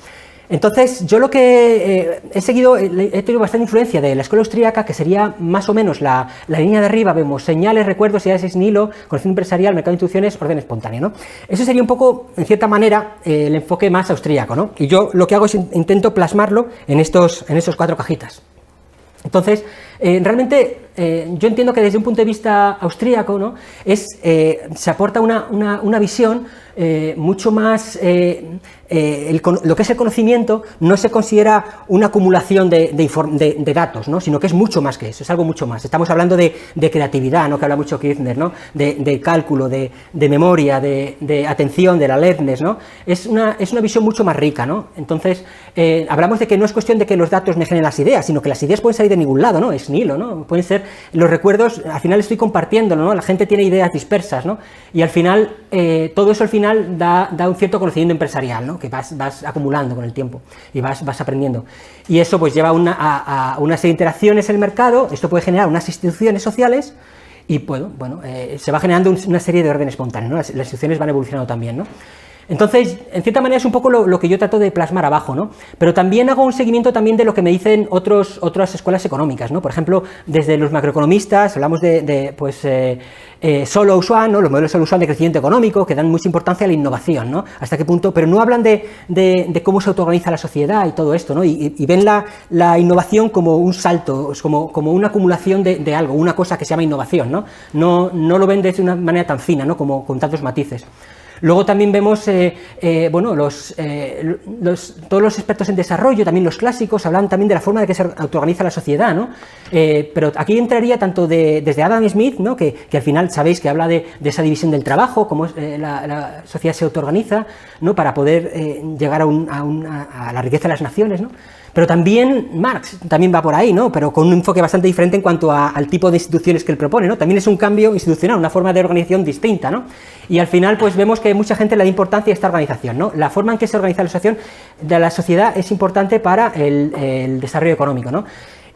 Entonces, yo lo que he seguido, he tenido bastante influencia de la escuela austríaca, que sería más o menos la línea de arriba, vemos señales, recuerdos, ideas sin hilo, conocimiento empresarial, mercado de intuiciones, orden espontáneo, ¿no? Eso sería un poco, en cierta manera, el enfoque más austríaco, ¿no? Y yo lo que hago es intento plasmarlo en estos 4 cajitas. Entonces, Realmente yo entiendo que desde un punto de vista austríaco, ¿no? Se aporta una visión mucho más, lo que es el conocimiento no se considera una acumulación de datos, ¿no? Sino que es mucho más que eso, es algo mucho más. Estamos hablando de creatividad, ¿no? Que habla mucho Kirchner, ¿no? De cálculo, de memoria, de atención, de la alertness, ¿no? Es una visión mucho más rica, ¿no? Entonces, hablamos de que no es cuestión de que los datos me generen las ideas, sino que las ideas pueden salir de ningún lado, ¿no? Es nihilo, ¿no? Pueden ser los recuerdos, al final estoy compartiéndolo, ¿no? La gente tiene ideas dispersas, ¿no? Y al final, todo eso al final da un cierto conocimiento empresarial, ¿no? Que vas acumulando con el tiempo y vas aprendiendo. Y eso pues lleva a una serie de interacciones en el mercado, esto puede generar unas instituciones sociales y se va generando una serie de orden espontáneo, ¿no? Las instituciones van evolucionando también, ¿no? Entonces, en cierta manera es un poco lo que yo trato de plasmar abajo, ¿no? Pero también hago un seguimiento también de lo que me dicen otras escuelas económicas, ¿no? Por ejemplo, desde los macroeconomistas hablamos Solow, Swan, ¿no? Los modelos Solow, Swan de crecimiento económico, que dan mucha importancia a la innovación, ¿no? Hasta qué punto, pero no hablan de cómo se autoorganiza la sociedad y todo esto, ¿no? Y ven la innovación como un salto, como una acumulación de algo, una cosa que se llama innovación, ¿no? No lo ven de una manera tan fina, ¿no? Como con tantos matices. Luego también vemos, todos los expertos en desarrollo, también los clásicos, hablan también de la forma de que se autoorganiza la sociedad, ¿no? Pero aquí entraría tanto desde Adam Smith, ¿no? Que al final sabéis que habla de esa división del trabajo, cómo la sociedad se autoorganiza, ¿no? Para poder llegar a la riqueza de las naciones, ¿no? Pero también Marx también va por ahí, ¿no? Pero con un enfoque bastante diferente en cuanto al tipo de instituciones que él propone, ¿no? También es un cambio institucional, una forma de organización distinta, ¿no? Y al final, pues vemos que mucha gente le da importancia a esta organización, ¿no? La forma en que se organiza la organización de la sociedad es importante para el desarrollo económico, ¿no?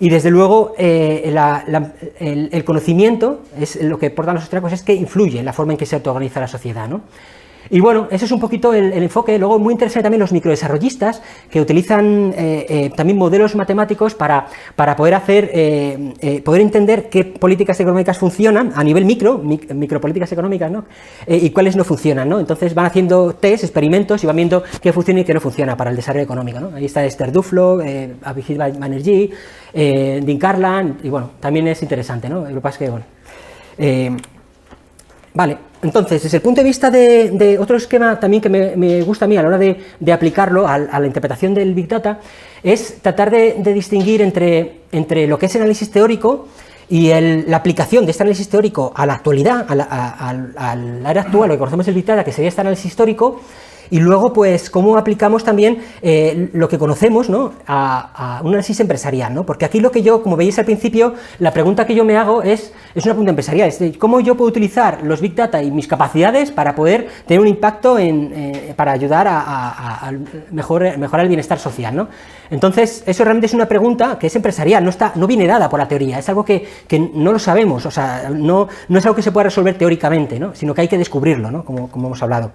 Y desde luego el conocimiento, es lo que aportan los austríacos, es que influye en la forma en que se autoorganiza la sociedad, ¿no? Y bueno, eso es un poquito el enfoque. Luego, muy interesante también los microdesarrollistas, que utilizan también modelos matemáticos para poder poder entender qué políticas económicas funcionan a nivel micropolíticas económicas, ¿no? Y cuáles no funcionan, ¿no? Entonces van haciendo test, experimentos y van viendo qué funciona y qué no funciona para el desarrollo económico, ¿no? Ahí está Esther Duflo, Abhijit Banerjee, Dean Karlan, y bueno, también es interesante, ¿no? Lo que pasa es que, bueno... Vale, entonces, desde el punto de vista de otro esquema también que me gusta a mí a la hora de aplicarlo a la interpretación del Big Data, es tratar de distinguir entre lo que es el análisis teórico y la aplicación de este análisis teórico a la actualidad, a la era actual, lo que conocemos el Big Data, que sería este análisis histórico, y luego, pues, cómo aplicamos también lo que conocemos, ¿no? a un análisis empresarial, ¿no? Porque aquí como veis al principio, la pregunta que yo me hago es una pregunta empresarial, es decir, ¿cómo yo puedo utilizar los Big Data y mis capacidades para poder tener un impacto para ayudar a mejorar el bienestar social, ¿no? Entonces, eso realmente es una pregunta que es empresarial, no viene dada por la teoría, es algo que no lo sabemos, o sea, no es algo que se pueda resolver teóricamente, ¿no? Sino que hay que descubrirlo, ¿no? Como hemos hablado.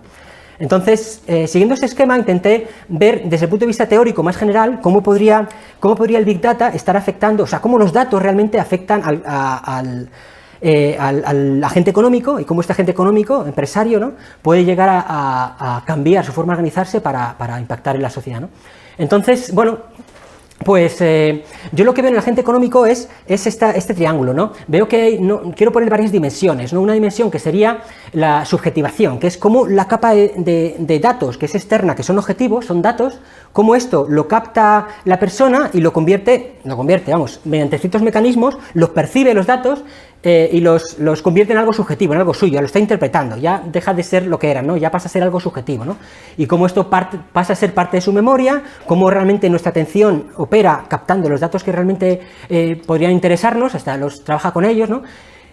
Entonces, siguiendo este esquema, intenté ver desde el punto de vista teórico más general cómo podría el Big Data estar afectando, o sea, cómo los datos realmente afectan al agente económico y cómo este agente económico, empresario, ¿no? Puede llegar a cambiar su forma de organizarse para impactar en la sociedad, ¿no? Entonces, bueno, pues yo lo que veo en el agente económico es este triángulo, ¿no? Veo que quiero poner varias dimensiones, ¿no? Una dimensión que sería la subjetivación, que es como la capa de datos que es externa, que son objetivos, son datos, cómo esto lo capta la persona y lo convierte, mediante ciertos mecanismos, los percibe los datos y los convierte en algo subjetivo, en algo suyo, lo está interpretando, ya deja de ser lo que era, ¿no? Ya pasa a ser algo subjetivo, ¿no? Y cómo esto pasa a ser parte de su memoria, cómo realmente nuestra atención opera captando los datos que realmente podrían interesarnos, hasta trabaja con ellos, ¿no?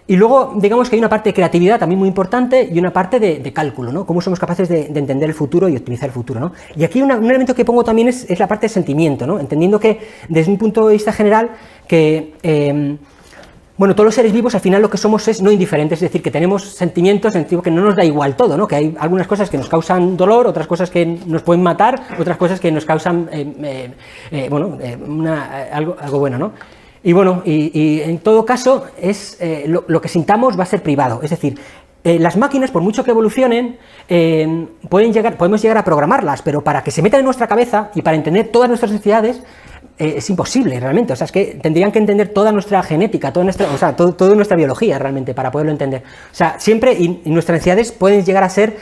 Y luego, digamos que hay una parte de creatividad también muy importante y una parte de cálculo, ¿no? Cómo somos capaces de entender el futuro y optimizar el futuro, ¿no? Y aquí un elemento que pongo también es la parte de sentimiento, ¿no? Entendiendo que, desde un punto de vista general, que... bueno, todos los seres vivos al final lo que somos es no indiferentes, es decir, que tenemos sentimientos en el sentido que no nos da igual todo, ¿no? Que hay algunas cosas que nos causan dolor, otras cosas que nos pueden matar, otras cosas que nos causan, algo bueno, ¿no? Y bueno, y en todo caso, lo que sintamos va a ser privado, es decir, las máquinas, por mucho que evolucionen, podemos llegar a programarlas, pero para que se metan en nuestra cabeza y para entender todas nuestras necesidades, es imposible realmente, o sea, es que tendrían que entender toda nuestra genética, toda nuestra biología realmente para poderlo entender. O sea, siempre, y nuestras necesidades pueden llegar a ser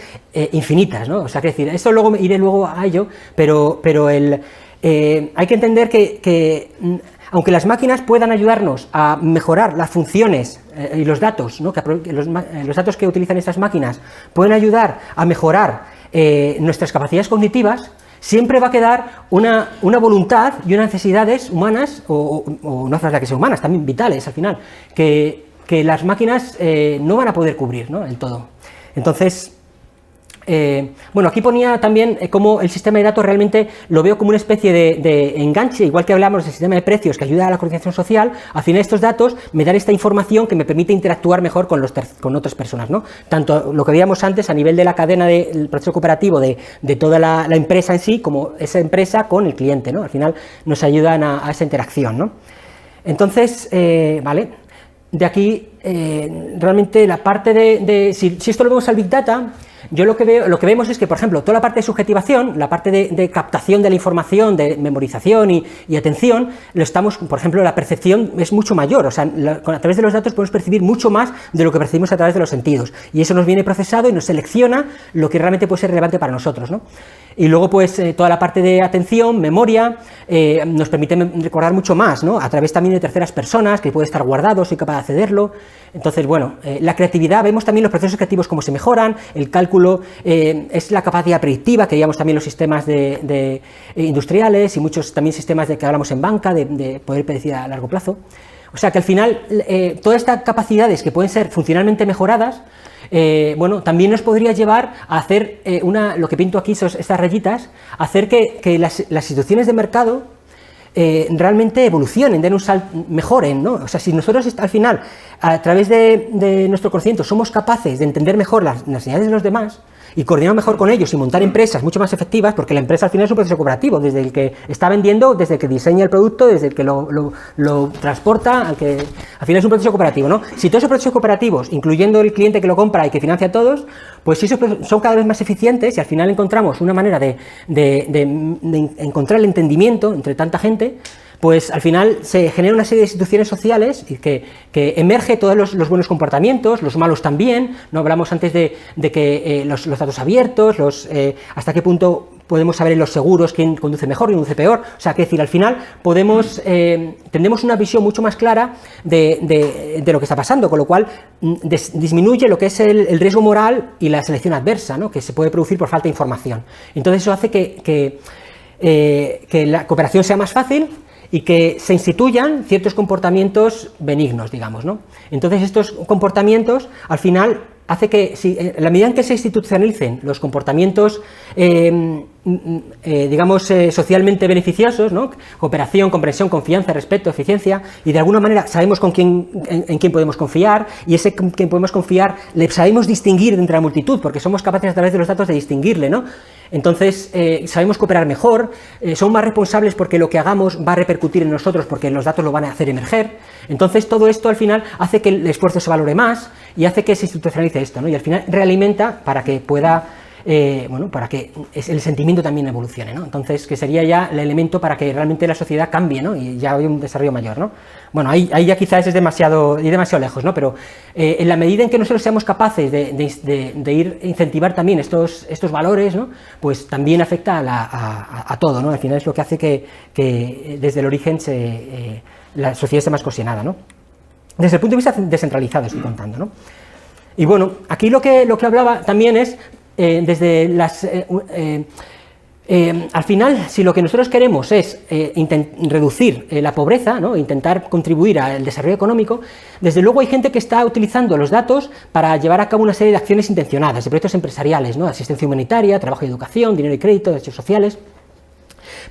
infinitas, ¿no? O sea, que decir, esto iré luego a ello, pero hay que entender que aunque las máquinas puedan ayudarnos a mejorar las funciones y los datos, ¿no? Los datos que utilizan estas máquinas pueden ayudar a mejorar nuestras capacidades cognitivas, siempre va a quedar una voluntad y unas necesidades humanas, o no hace falta que sean humanas, también vitales al final, que las máquinas no van a poder cubrir, ¿no? El todo. Entonces, bueno, aquí ponía también cómo el sistema de datos realmente lo veo como una especie de enganche, igual que hablamos del sistema de precios que ayuda a la coordinación social. Al final estos datos me dan esta información que me permite interactuar mejor con otras personas, ¿no? Tanto lo que veíamos antes a nivel de la cadena del proceso cooperativo de toda la empresa en sí, como esa empresa con el cliente, ¿no? Al final nos ayudan a esa interacción, ¿no? Entonces, vale, de aquí realmente la parte si esto lo vemos al Big Data, yo lo que vemos es que, por ejemplo, toda la parte de subjetivación, la parte de captación de la información, de memorización y atención, por ejemplo, la percepción es mucho mayor, o sea, a través de los datos podemos percibir mucho más de lo que percibimos a través de los sentidos, y eso nos viene procesado y nos selecciona lo que realmente puede ser relevante para nosotros, ¿no? Y luego, pues, toda la parte de atención, memoria, nos permite recordar mucho más, ¿no? A través también de terceras personas, que puede estar guardado, soy capaz de accederlo. Entonces, bueno, la creatividad, vemos también los procesos creativos cómo se mejoran, el cálculo es la capacidad predictiva, que veíamos también los sistemas industriales y muchos también sistemas de que hablamos en banca, de poder predecir a largo plazo. O sea, que al final, todas estas capacidades que pueden ser funcionalmente mejoradas, bueno, también nos podría llevar a hacer lo que pinto aquí, estas rayitas, hacer que las instituciones de mercado realmente evolucionen, mejoren, ¿no? O sea, si nosotros al final, a través de nuestro conocimiento, somos capaces de entender mejor las necesidades de los demás y coordinar mejor con ellos y montar empresas mucho más efectivas, porque la empresa al final es un proceso cooperativo, desde el que está vendiendo, desde el que diseña el producto, desde el que lo transporta, al final es un proceso cooperativo, ¿no? Si todos esos procesos cooperativos, incluyendo el cliente que lo compra y que financia a todos, pues si esos son cada vez más eficientes y al final encontramos una manera de encontrar el entendimiento entre tanta gente, pues al final se genera una serie de instituciones sociales que emerge todos los buenos comportamientos, los malos también, no hablamos antes de que los datos abiertos, hasta qué punto podemos saber en los seguros quién conduce mejor, quién conduce peor, o sea, que decir, al final tendremos una visión mucho más clara de lo que está pasando, con lo cual disminuye lo que es el riesgo moral y la selección adversa, ¿no? Que se puede producir por falta de información. Entonces eso hace que la cooperación sea más fácil y que se instituyan ciertos comportamientos benignos, digamos, ¿no? Entonces estos comportamientos, al final, hace que, en la medida en que se institucionalicen los comportamientos, digamos, socialmente beneficiosos, ¿no? Cooperación, comprensión, confianza, respeto, eficiencia, y de alguna manera sabemos en quién podemos confiar, y ese en quien podemos confiar le sabemos distinguir entre la multitud, porque somos capaces a través de los datos de distinguirle, ¿no? Entonces, sabemos cooperar mejor, somos más responsables porque lo que hagamos va a repercutir en nosotros, porque los datos lo van a hacer emerger. Entonces, todo esto al final hace que el esfuerzo se valore más y hace que se institucionalice esto, ¿no? Y al final realimenta para que pueda, bueno, para que el sentimiento también evolucione, ¿no? Entonces, que sería ya el elemento para que realmente la sociedad cambie, ¿no? Y ya haya un desarrollo mayor, ¿no? Bueno, ahí ya quizás es demasiado lejos, ¿no? Pero en la medida en que nosotros seamos capaces de incentivar también estos valores, ¿no? Pues también afecta a todo, ¿no? Al final es lo que hace que desde el origen la sociedad esté más cohesionada, ¿no? Desde el punto de vista descentralizado estoy contando, ¿no? Y bueno, aquí lo que hablaba también es desde las... al final, si lo que nosotros queremos es reducir la pobreza, ¿no? Intentar contribuir al desarrollo económico, desde luego hay gente que está utilizando los datos para llevar a cabo una serie de acciones intencionadas, de proyectos empresariales, ¿no? Asistencia humanitaria, trabajo y educación, dinero y crédito, derechos sociales.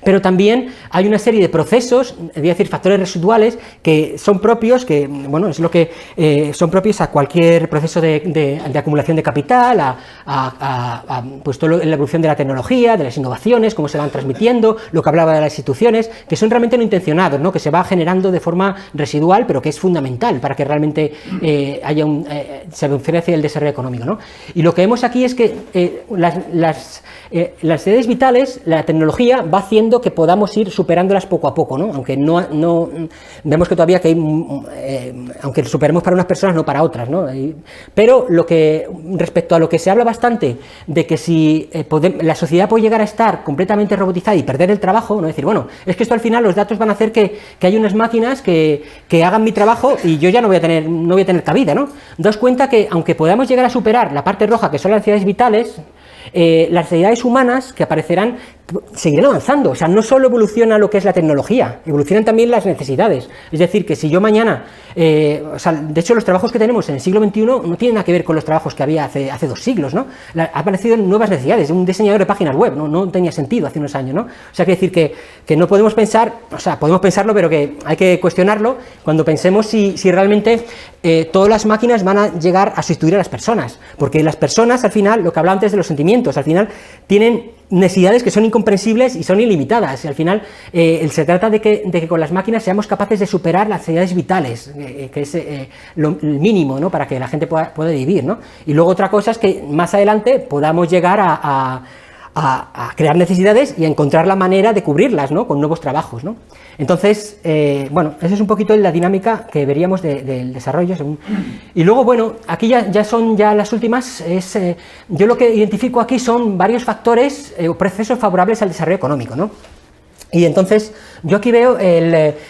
Pero también hay una serie de procesos, es decir, factores residuales que son propios, que bueno, es lo que son propios a cualquier proceso de acumulación de capital, pues toda la evolución de la tecnología, de las innovaciones, cómo se van transmitiendo, lo que hablaba de las instituciones, que son realmente no intencionados, ¿no? Que se va generando de forma residual, pero que es fundamental para que realmente se beneficie el desarrollo económico, ¿no? Y lo que vemos aquí es que las necesidades vitales, la tecnología va haciendo viendo que podamos ir superándolas poco a poco, ¿no? Aunque no vemos que todavía que hay, aunque superemos para unas personas, no para otras, ¿no? Pero respecto a lo que se habla bastante de que si la sociedad puede llegar a estar completamente robotizada y perder el trabajo, ¿no? Decir, bueno, es que esto al final los datos van a hacer que haya unas máquinas que hagan mi trabajo y yo ya no voy a tener cabida, ¿no? Daos cuenta que aunque podamos llegar a superar la parte roja, que son las necesidades vitales, las necesidades humanas que aparecerán seguirán avanzando. O sea, no solo evoluciona lo que es la tecnología, evolucionan también las necesidades. Es decir, que si yo mañana, de hecho los trabajos que tenemos en el siglo XXI no tienen nada que ver con los trabajos que había hace 2 siglos, ¿no? Ha aparecido nuevas necesidades. Un diseñador de páginas web no tenía sentido hace unos años, ¿no? O sea, quiere decir que no podemos pensar, o sea, podemos pensarlo, pero que hay que cuestionarlo cuando pensemos si realmente todas las máquinas van a llegar a sustituir a las personas, porque las personas, al final, lo que hablaba antes de los sentimientos, al final tienen necesidades que son incomprensibles y son ilimitadas, y al final se trata de que con las máquinas seamos capaces de superar las necesidades vitales, que es el mínimo, ¿no? Para que la gente pueda vivir, ¿no? Y luego otra cosa es que más adelante podamos llegar a crear necesidades y a encontrar la manera de cubrirlas, ¿no? Con nuevos trabajos, ¿no? Entonces, bueno, esa es un poquito la dinámica que veríamos del desarrollo. Y luego, bueno, aquí ya son las últimas. Yo lo que identifico aquí son varios factores o procesos favorables al desarrollo económico, ¿no? Y entonces, yo aquí veo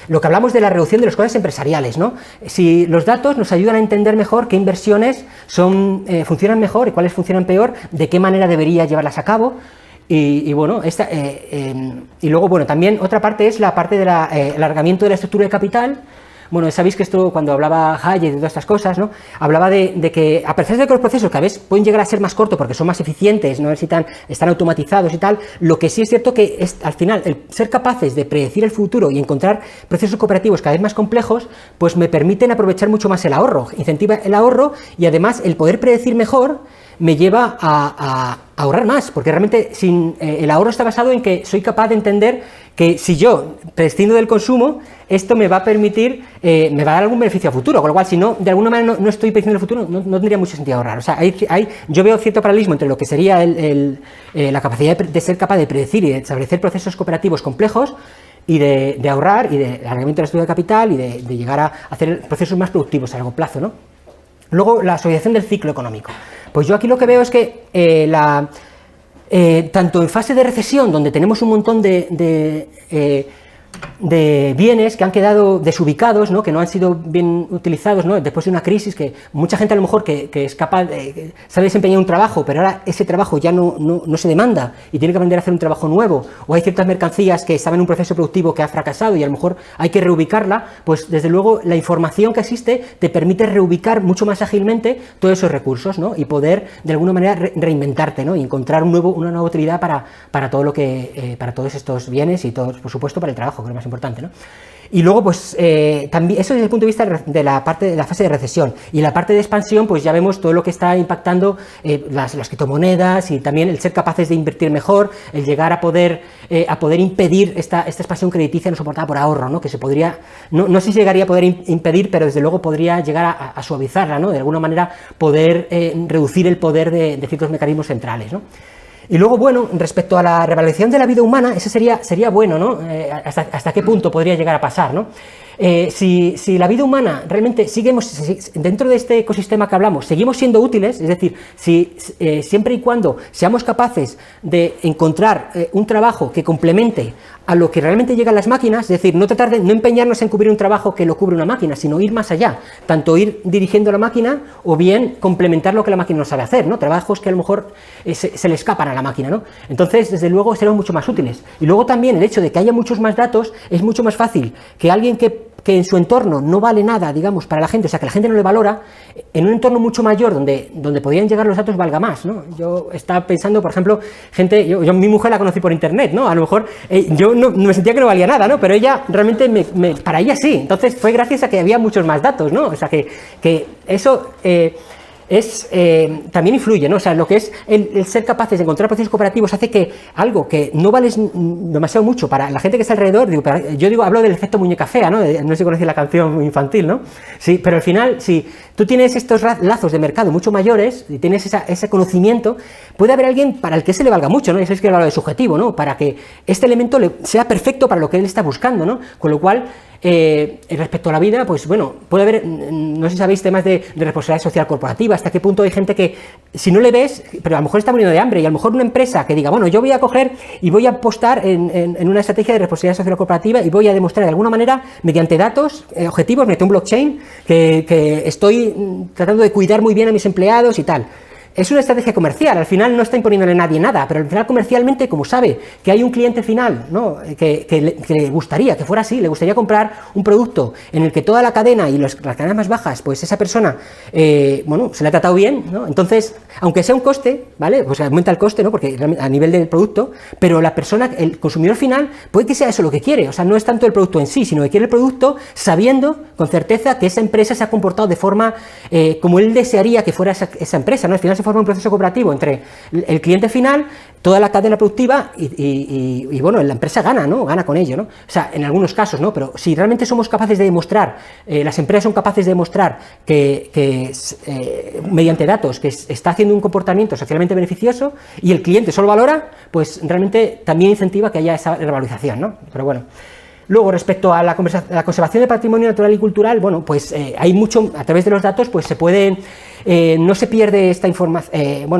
lo que hablamos de la reducción de los costes empresariales, ¿no? Si los datos nos ayudan a entender mejor qué inversiones funcionan mejor y cuáles funcionan peor, de qué manera debería llevarlas a cabo. Y bueno, y luego, bueno, también otra parte es la parte del alargamiento de la estructura de capital. Bueno, sabéis que esto, cuando hablaba Hayek de todas estas cosas, ¿no? Hablaba de que, a pesar de que los procesos que a veces pueden llegar a ser más cortos porque son más eficientes, no necesitan, están automatizados y tal, lo que sí es cierto que es, al final, el ser capaces de predecir el futuro y encontrar procesos cooperativos cada vez más complejos, pues me permiten aprovechar mucho más el ahorro, incentiva el ahorro, y además el poder predecir mejor me lleva a ahorrar más, porque realmente el ahorro está basado en que soy capaz de entender que si yo prescindo del consumo, esto me va a permitir, me va a dar algún beneficio a futuro, con lo cual si no, de alguna manera no estoy prescindiendo del futuro, no tendría mucho sentido ahorrar. O sea, yo veo cierto paralelismo entre lo que sería la capacidad de ser capaz de predecir y de establecer procesos cooperativos complejos, y de ahorrar, y de alargamiento de la estructura de capital, y de llegar a hacer procesos más productivos a largo plazo, ¿no? Luego, la asociación del ciclo económico. Pues yo aquí lo que veo es que tanto en fase de recesión, donde tenemos un montón de bienes que han quedado desubicados, ¿no? Que no han sido bien utilizados, ¿no? Después de una crisis, que mucha gente a lo mejor que es capaz sabe desempeñar un trabajo, pero ahora ese trabajo ya no se demanda y tiene que aprender a hacer un trabajo nuevo, o hay ciertas mercancías que estaban en un proceso productivo que ha fracasado y a lo mejor hay que reubicarla. Pues desde luego la información que existe te permite reubicar mucho más ágilmente todos esos recursos, ¿no? Y poder de alguna manera reinventarte, ¿no? Y encontrar una nueva utilidad para todo para todos estos bienes y todos, por supuesto, para el trabajo, que es lo más importante, ¿no? Y luego, pues, también, eso desde el punto de vista de la parte de la fase de recesión. Y la parte de expansión, pues ya vemos todo lo que está impactando las criptomonedas, y también el ser capaces de invertir mejor, el llegar a poder impedir esta expansión crediticia no soportada por ahorro, ¿no? Que se podría, no sé si llegaría a poder impedir, pero desde luego podría llegar a suavizarla, ¿no? De alguna manera poder reducir el poder de ciertos mecanismos centrales, ¿no? Y luego, bueno, respecto a la revalorización de la vida humana, eso sería bueno, ¿no? Hasta qué punto podría llegar a pasar, ¿no? Si la vida humana realmente dentro de este ecosistema que hablamos, seguimos siendo útiles, es decir, siempre y cuando seamos capaces de encontrar un trabajo que complemente a lo que realmente llegan las máquinas, es decir, no empeñarnos en cubrir un trabajo que lo cubre una máquina, sino ir más allá, tanto ir dirigiendo la máquina o bien complementar lo que la máquina no sabe hacer, ¿no? Trabajos que a lo mejor se le escapan a la máquina, ¿no? Entonces, desde luego, serán mucho más útiles. Y luego también el hecho de que haya muchos más datos, es mucho más fácil que alguien que en su entorno no vale nada, digamos, para la gente, o sea, que la gente no le valora, en un entorno mucho mayor donde podrían llegar los datos valga más, ¿no? Yo estaba pensando, por ejemplo, yo mi mujer la conocí por internet, ¿no? A lo mejor yo no me sentía que no valía nada, ¿no? Pero ella realmente para ella sí. Entonces fue gracias a que había muchos más datos, ¿no? O sea, que eso también influye, ¿no? O sea, lo que es el ser capaces de encontrar procesos cooperativos hace que algo que no vale demasiado mucho para la gente que está alrededor, hablo del efecto muñeca fea, ¿no? No sé si conocéis la canción infantil, ¿no? Sí, pero al final, si tú tienes estos lazos de mercado mucho mayores y tienes ese conocimiento, puede haber alguien para el que se le valga mucho, ¿no? Y eso es que hablo de subjetivo, ¿no? Para que este elemento sea perfecto para lo que él está buscando, ¿no? Con lo cual, respecto a la vida, pues bueno, puede haber, no sé si sabéis, temas de responsabilidad social corporativa, hasta qué punto hay gente que, si no le ves, pero a lo mejor está muriendo de hambre, y a lo mejor una empresa que diga, bueno, yo voy a coger y voy a apostar en una estrategia de responsabilidad social corporativa y voy a demostrar de alguna manera, mediante datos objetivos, mediante un blockchain, que estoy tratando de cuidar muy bien a mis empleados y tal. Es una estrategia comercial, al final no está imponiéndole a nadie nada, pero al final comercialmente, como sabe que hay un cliente final, ¿no? que le gustaría que fuera así, le gustaría comprar un producto en el que toda la cadena y las cadenas más bajas, pues esa persona, bueno, se le ha tratado bien, ¿no? Entonces, aunque sea un coste, ¿vale? Pues aumenta el coste, ¿no? Porque a nivel del producto, pero la persona, el consumidor final, puede que sea eso lo que quiere, o sea, no es tanto el producto en sí, sino que quiere el producto sabiendo con certeza que esa empresa se ha comportado de forma como él desearía que fuera esa empresa, ¿no? Al final se forma un proceso cooperativo entre el cliente final, toda la cadena productiva y bueno, la empresa gana, ¿no? Gana con ello, ¿no? O sea, en algunos casos, ¿no? Pero si realmente somos capaces de demostrar, las empresas son capaces de demostrar que mediante datos que está haciendo un comportamiento socialmente beneficioso y el cliente solo valora, pues realmente también incentiva que haya esa revalorización, ¿no? Pero bueno. Luego, respecto a la conservación del patrimonio natural y cultural, bueno, pues hay mucho, a través de los datos, pues se puede, no se pierde esta información,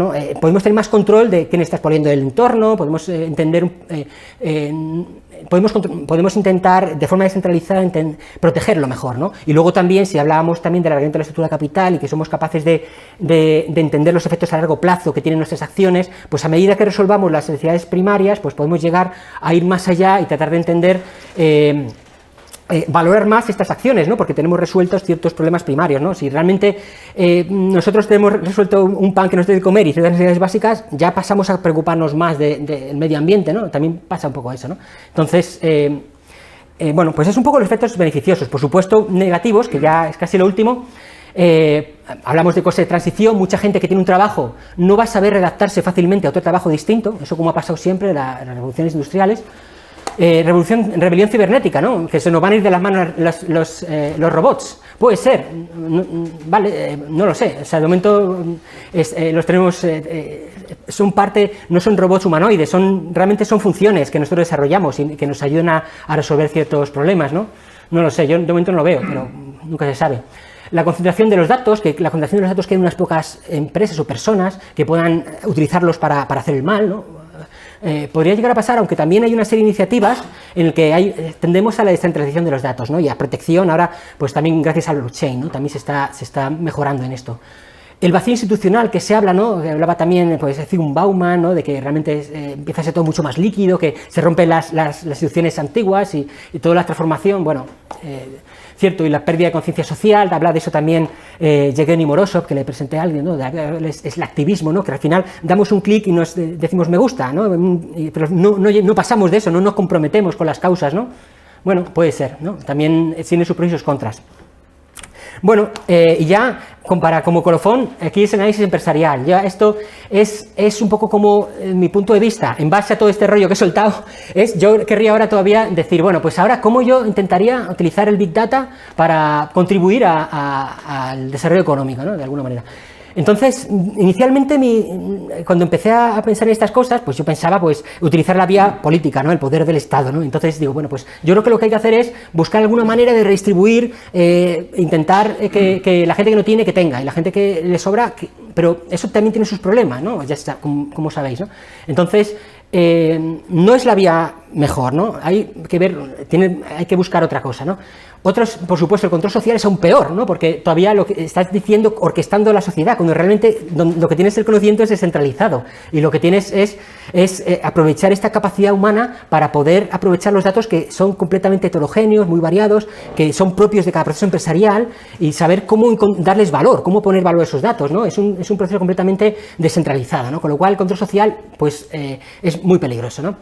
podemos tener más control de quién está exponiendo el entorno, podemos entender, podemos intentar de forma descentralizada protegerlo mejor, ¿no? Y luego también, si hablábamos también de la variante de la estructura capital y que somos capaces de entender los efectos a largo plazo que tienen nuestras acciones, pues a medida que resolvamos las necesidades primarias, pues podemos llegar a ir más allá y tratar de entender, valorar más estas acciones, ¿no? Porque tenemos resueltos ciertos problemas primarios, ¿no? Si realmente nosotros tenemos resuelto un pan que nos debe comer y ciertas necesidades básicas, ya pasamos a preocuparnos más del medio ambiente, ¿no? También pasa un poco eso, ¿no? Entonces, bueno, pues es un poco los efectos beneficiosos, por supuesto negativos, que ya es casi lo último. Hablamos de coste de transición, mucha gente que tiene un trabajo no va a saber redactarse fácilmente a otro trabajo distinto, eso como ha pasado siempre en las revoluciones industriales. Rebelión cibernética, ¿no? Que se nos van a ir de las manos los robots. Puede ser, vale, no lo sé. O sea, de momento los tenemos, son parte, no son robots humanoides, realmente son funciones que nosotros desarrollamos y que nos ayudan a resolver ciertos problemas, ¿no? No lo sé, yo de momento no lo veo, pero nunca se sabe. La concentración de los datos, que la concentración de los datos que hay unas pocas empresas o personas que puedan utilizarlos para hacer el mal, ¿no? Podría llegar a pasar, aunque también hay una serie de iniciativas en el que tendemos a la descentralización de los datos, ¿no? Y a protección, ahora pues también gracias al blockchain, ¿no? También se está mejorando en esto. El vacío institucional que se habla, ¿no? Que hablaba también, pues, Zygmunt Bauman, ¿no? De que realmente empieza a ser todo mucho más líquido, que se rompen las instituciones antiguas y toda la transformación, bueno, cierto, y la pérdida de conciencia social, habla de eso también Yevgeny Morozov, que le presenté a alguien, ¿no? Es el activismo, ¿no? Que al final damos un clic y nos decimos me gusta, ¿no? Pero no pasamos de eso, no nos comprometemos con las causas, ¿no? Bueno, puede ser, ¿no? También tiene sus pros y sus contras. Bueno, y ya como colofón, aquí es el análisis empresarial. Ya esto es un poco como mi punto de vista, en base a todo este rollo que he soltado, yo querría ahora todavía decir, bueno, pues ahora cómo yo intentaría utilizar el Big Data para contribuir al desarrollo económico, ¿no? De alguna manera. Entonces, inicialmente, cuando empecé a pensar en estas cosas, pues yo pensaba, pues, utilizar la vía política, ¿no? El poder del Estado, ¿no? Entonces digo, bueno, pues yo creo que lo que hay que hacer es buscar alguna manera de redistribuir, intentar que la gente que no tiene, que tenga, y la gente que le sobra, pero eso también tiene sus problemas, ¿no? Ya está, como sabéis, ¿no? Entonces, no es la vía mejor, ¿no? Hay que ver, hay que buscar otra cosa, ¿no? Otros, por supuesto, el control social es aún peor, ¿no? Porque todavía lo que estás diciendo, orquestando la sociedad, cuando realmente lo que tienes el conocimiento es descentralizado y lo que tienes es aprovechar esta capacidad humana para poder aprovechar los datos que son completamente heterogéneos, muy variados, que son propios de cada proceso empresarial y saber cómo darles valor, cómo poner valor a esos datos, ¿no? Es un proceso completamente descentralizado, ¿no? Con lo cual el control social, pues, es muy peligroso, ¿no?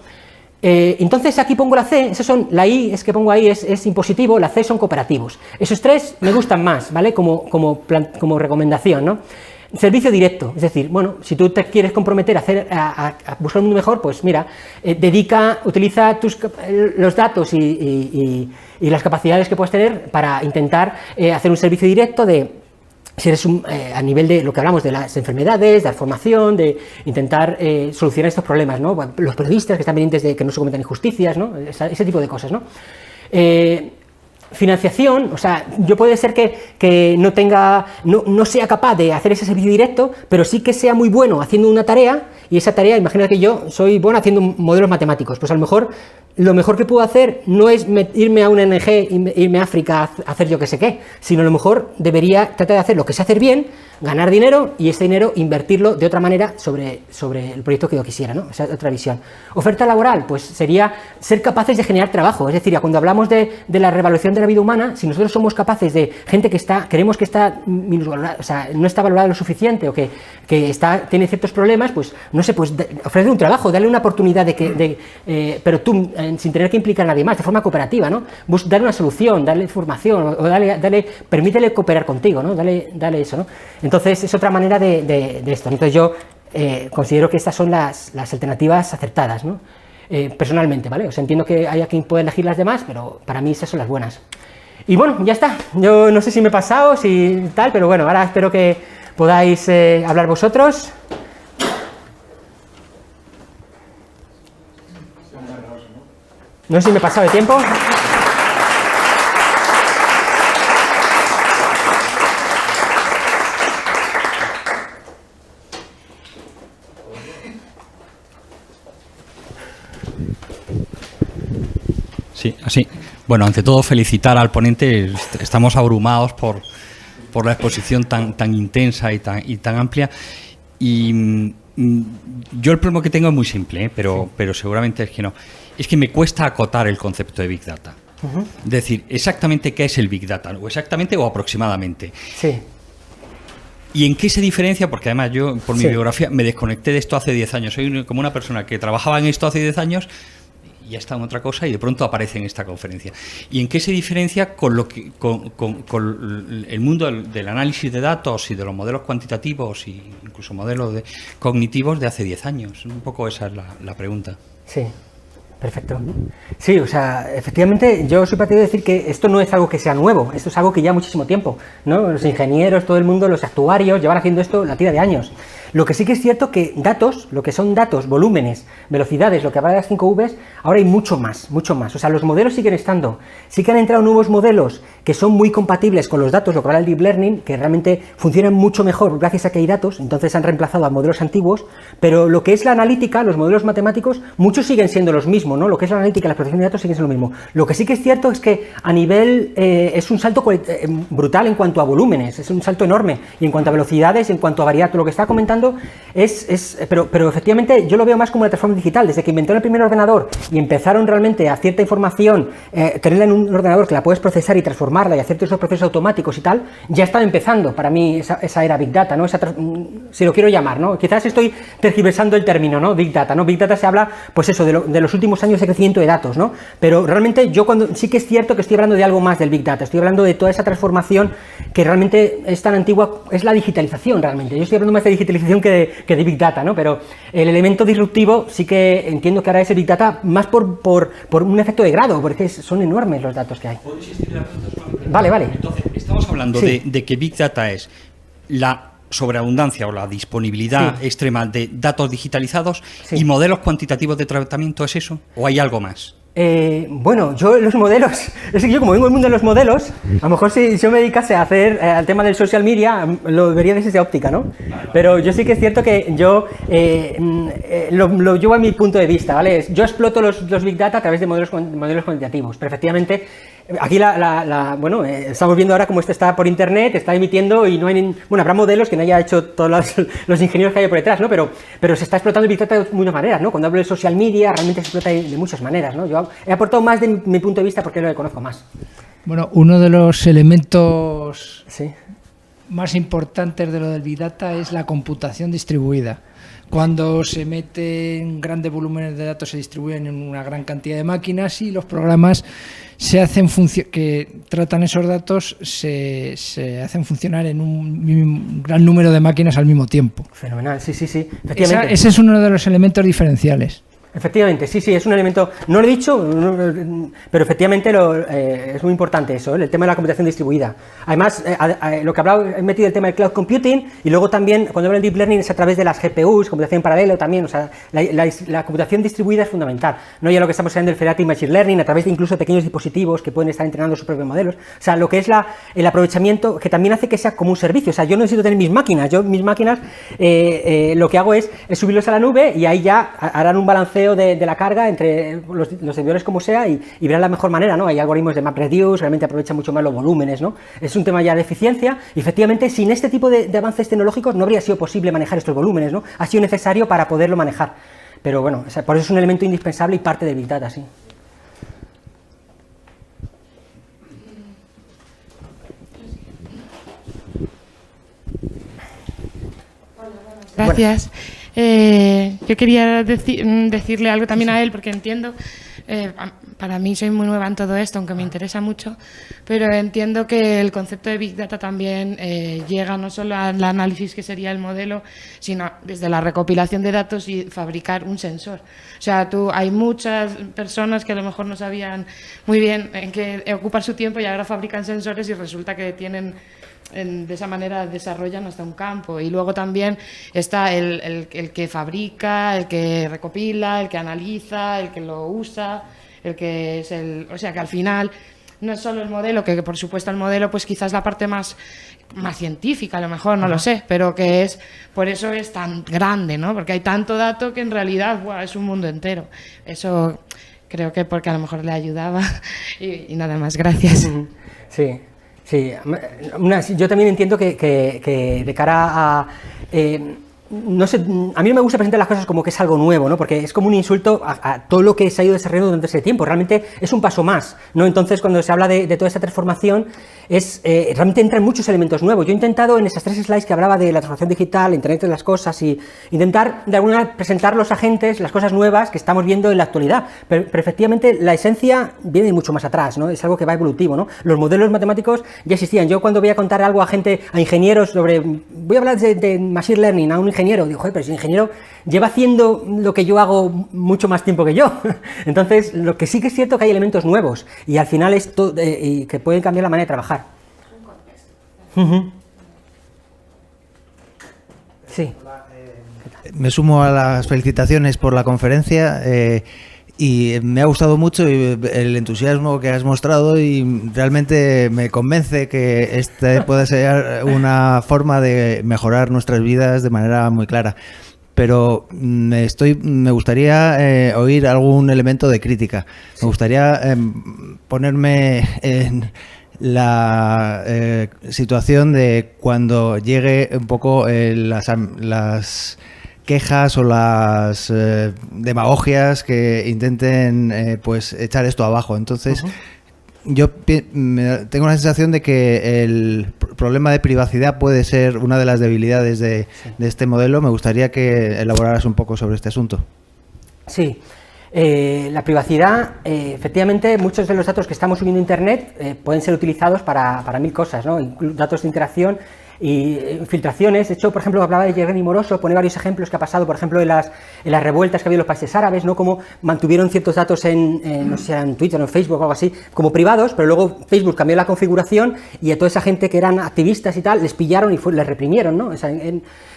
Entonces aquí pongo la C, la I es que pongo ahí es impositivo, la C son cooperativos. Esos tres me gustan más, ¿vale? Como recomendación, ¿no? servicio directo, es decir, bueno, si tú te quieres comprometer a buscar un mundo mejor, pues mira, utiliza los datos y las capacidades que puedes tener para intentar hacer un servicio directo si eres a nivel de lo que hablamos de las enfermedades, de la formación, de intentar solucionar estos problemas, ¿no? Los periodistas que están pendientes de que no se cometan injusticias, ¿no? Ese tipo de cosas, ¿no? Financiación, o sea, yo puede ser que no sea capaz de hacer ese servicio directo, pero sí que sea muy bueno haciendo una tarea, y esa tarea, imagina que yo soy bueno haciendo modelos matemáticos, pues a lo mejor que puedo hacer no es irme a una ONG, irme a África a hacer yo que sé qué, sino a lo mejor debería tratar de hacer lo que sé hacer bien, ganar dinero y ese dinero invertirlo de otra manera sobre el proyecto que yo quisiera, ¿no? Esa es otra visión. Oferta laboral, pues sería ser capaces de generar trabajo, es decir, cuando hablamos de la revaluación de la vida humana, si nosotros somos capaces de gente queremos que está minusvalorada, o sea, no está valorada lo suficiente o que tiene ciertos problemas, pues no sé, pues ofrecer un trabajo, darle una oportunidad pero tú sin tener que implicar a nadie más, de forma cooperativa, ¿no? Darle una solución, darle formación, o permítele cooperar contigo, ¿no? Dale eso, ¿no? Entonces es otra manera de esto. Entonces yo considero que estas son las alternativas acertadas, ¿no? Personalmente, ¿vale? O sea, entiendo que hay quien puede elegir las demás, pero para mí esas son las buenas. Y bueno, ya está. Yo no sé si me he pasado, si tal, pero bueno, ahora espero que podáis hablar vosotros. No sé si me he pasado de tiempo. Sí, así. Bueno, ante todo felicitar al ponente. Estamos abrumados por la exposición tan intensa y tan amplia. Y yo el problema que tengo es muy simple, pero seguramente es que no. Es que me cuesta acotar el concepto de Big Data. Es decir, exactamente qué es el Big Data, o exactamente o aproximadamente. Sí. ¿Y en qué se diferencia? Porque además yo, por mi biografía, me desconecté de esto hace 10 años. Soy como una persona que trabajaba en esto hace 10 años y ya está en otra cosa y de pronto aparece en esta conferencia. ¿Y en qué se diferencia con el mundo del análisis de datos y de los modelos cuantitativos e incluso modelos cognitivos de hace 10 años? Un poco esa es la pregunta. Sí. Perfecto. Sí, o sea, efectivamente yo soy partidario de decir que esto no es algo que sea nuevo, esto es algo que lleva muchísimo tiempo, ¿no? Los ingenieros, todo el mundo, los actuarios llevan haciendo esto la tira de años. Lo que sí que es cierto que datos, lo que son datos, volúmenes, velocidades, lo que habla de las 5 Vs, ahora hay mucho más. O sea, los modelos siguen estando. Sí que han entrado nuevos modelos que son muy compatibles con los datos, lo que habla el Deep Learning, que realmente funcionan mucho mejor gracias a que hay datos, entonces han reemplazado a modelos antiguos, pero lo que es la analítica, los modelos matemáticos, muchos siguen siendo los mismos, ¿no? Lo que es la analítica y la protección de datos siguen siendo lo mismo. Lo que sí que es cierto es que a nivel, es un salto brutal en cuanto a volúmenes, es un salto enorme, y en cuanto a velocidades, en cuanto a variedad, todo lo que está comentando, pero efectivamente yo lo veo más como una transformación digital. Desde que inventaron el primer ordenador y empezaron realmente a cierta información, tenerla en un ordenador que la puedes procesar y transformarla y hacer todos esos procesos automáticos y tal, ya estaba empezando para mí esa era Big Data, ¿no? Si lo quiero llamar, ¿no? Quizás estoy tergiversando el término, ¿no? Big Data, ¿no? Big Data se habla, pues eso, de los últimos años de crecimiento de datos, ¿no? Pero realmente sí que es cierto que estoy hablando de algo más del Big Data, estoy hablando de toda esa transformación que realmente es tan antigua, es la digitalización realmente. Yo estoy hablando más de digitalización que de Big Data, ¿no? Pero el elemento disruptivo sí que entiendo que ahora es el Big Data más por un efecto de grado, porque son enormes los datos que hay. ¿Puedo insistir en la pregunta solamente? Vale. Entonces, estamos hablando de que Big Data es la sobreabundancia o la disponibilidad extrema de datos digitalizados y modelos cuantitativos de tratamiento, ¿es eso? ¿O hay algo más? Bueno, yo los modelos, es que yo como vengo del mundo de los modelos, a lo mejor si yo me dedicase a hacer al tema del social media, lo vería desde esa óptica, ¿no? Pero yo sí que es cierto que yo lo llevo a mi punto de vista, ¿vale? Yo exploto los Big Data a través de modelos cuantitativos, pero efectivamente aquí estamos viendo ahora cómo esto está por internet, está emitiendo y no hay habrá modelos que no haya hecho todos los ingenieros que hay por detrás, ¿no? Pero se está explotando el Big Data de muchas maneras, ¿no? Cuando hablo de social media realmente se explota de muchas maneras, ¿no? Yo he aportado más de mi punto de vista porque lo conozco más. Bueno, uno de los elementos más importantes de lo del Big Data es la computación distribuida. Cuando se meten grandes volúmenes de datos, se distribuyen en una gran cantidad de máquinas y los programas se hacen que tratan esos datos se hacen funcionar en un gran número de máquinas al mismo tiempo. Fenomenal, sí, efectivamente. Ese es uno de los elementos diferenciales. Efectivamente, sí, es un elemento, no lo he dicho, pero efectivamente es muy importante eso, el tema de la computación distribuida. Además, lo que he metido el tema del cloud computing, y luego también, cuando hablo del deep learning, es a través de las GPUs, computación en paralelo también, o sea, la computación distribuida es fundamental. No ya lo que estamos hablando del Federative Machine Learning, a través de incluso pequeños dispositivos que pueden estar entrenando sus propios modelos, o sea, lo que es el aprovechamiento, que también hace que sea como un servicio, o sea, yo no necesito tener mis máquinas, lo que hago es subirlos a la nube y ahí ya harán un balanceo de la carga entre los servidores como sea y verán la mejor manera, ¿no? Hay algoritmos de MapReduce, realmente aprovechan mucho más los volúmenes, ¿no? Es un tema ya de eficiencia y efectivamente sin este tipo de avances tecnológicos no habría sido posible manejar estos volúmenes, ¿no? Ha sido necesario para poderlo manejar, pero bueno, por eso es un elemento indispensable y parte de Big Data, sí. Gracias. Yo quería decirle algo también a él, porque entiendo, para mí soy muy nueva en todo esto, aunque me interesa mucho, pero entiendo que el concepto de Big Data también llega no solo al análisis que sería el modelo, sino desde la recopilación de datos y fabricar un sensor. O sea, hay muchas personas que a lo mejor no sabían muy bien en qué ocupar su tiempo y ahora fabrican sensores y resulta que tienen... de esa manera desarrollan hasta un campo. Y luego también está el que fabrica, el que recopila, el que analiza, el que lo usa, el que es o sea, que al final no es solo el modelo, que por supuesto el modelo pues quizás la parte más científica, a lo mejor, no lo sé, pero que por eso es tan grande, ¿no? Porque hay tanto dato que en realidad es un mundo entero. Eso creo que porque a lo mejor le ayudaba y nada más. Gracias. Sí. Sí, yo también entiendo que de cara a... no sé, a mí no me gusta presentar las cosas como que es algo nuevo, ¿no? Porque es como un insulto a todo lo que se ha ido desarrollando durante ese tiempo. Realmente es un paso más, ¿no? Entonces, cuando se habla de toda esta transformación, realmente entran muchos elementos nuevos. Yo he intentado en esas 3 slides que hablaba de la transformación digital, Internet de las cosas, y intentar de alguna manera presentar los agentes, las cosas nuevas que estamos viendo en la actualidad. Pero efectivamente la esencia viene mucho más atrás, ¿no? Es algo que va evolutivo, ¿no? Los modelos matemáticos ya existían. Yo cuando voy a contar algo a ingenieros voy a hablar de Machine Learning a un ingeniero, digo, joder, pero ese ingeniero lleva haciendo lo que yo hago mucho más tiempo que yo. Entonces, lo que sí que es cierto que hay elementos nuevos y al final y que pueden cambiar la manera de trabajar. Sí. Me sumo a las felicitaciones por la conferencia y me ha gustado mucho el entusiasmo que has mostrado y realmente me convence que esta puede ser una forma de mejorar nuestras vidas de manera muy clara. Pero me gustaría oír algún elemento de crítica. Me gustaría ponerme en la situación de cuando llegue un poco las quejas o las demagogias que intenten pues echar esto abajo. Entonces, yo tengo la sensación de que el problema de privacidad puede ser una de las debilidades de este modelo. Me gustaría que elaboraras un poco sobre este asunto. Sí. La privacidad, efectivamente, muchos de los datos que estamos subiendo a Internet pueden ser utilizados para 1000 cosas, ¿no? Datos de interacción y filtraciones. De hecho, por ejemplo, hablaba de Yergeni Moroso, pone varios ejemplos que ha pasado, por ejemplo, en las revueltas que ha habido en los países árabes, ¿no? Como mantuvieron ciertos datos no sé si era en Twitter o en Facebook o algo así, como privados, pero luego Facebook cambió la configuración y a toda esa gente que eran activistas y tal, les pillaron y les reprimieron, ¿no? O sea,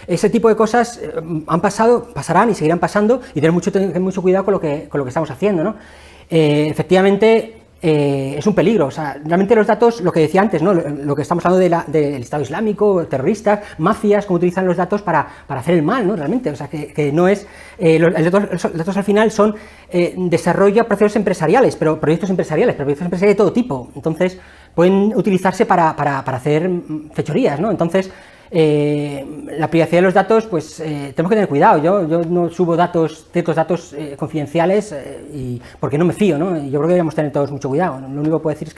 ese tipo de cosas han pasado, pasarán y seguirán pasando y tener mucho cuidado con lo que estamos haciendo, ¿no? Efectivamente, es un peligro. O sea, realmente los datos, lo que decía antes, ¿no? Lo que estamos hablando del Estado Islámico, terroristas, mafias, cómo utilizan los datos para hacer el mal, ¿no? Realmente, o sea, que no es... los datos al final son desarrollo de procesos empresariales, pero proyectos empresariales de todo tipo. Entonces, pueden utilizarse para hacer fechorías, ¿no? Entonces, la privacidad de los datos, pues tenemos que tener cuidado. Yo no subo ciertos datos confidenciales porque no me fío, ¿no? Y yo creo que debemos tener todos mucho cuidado. Lo único que puedo decir es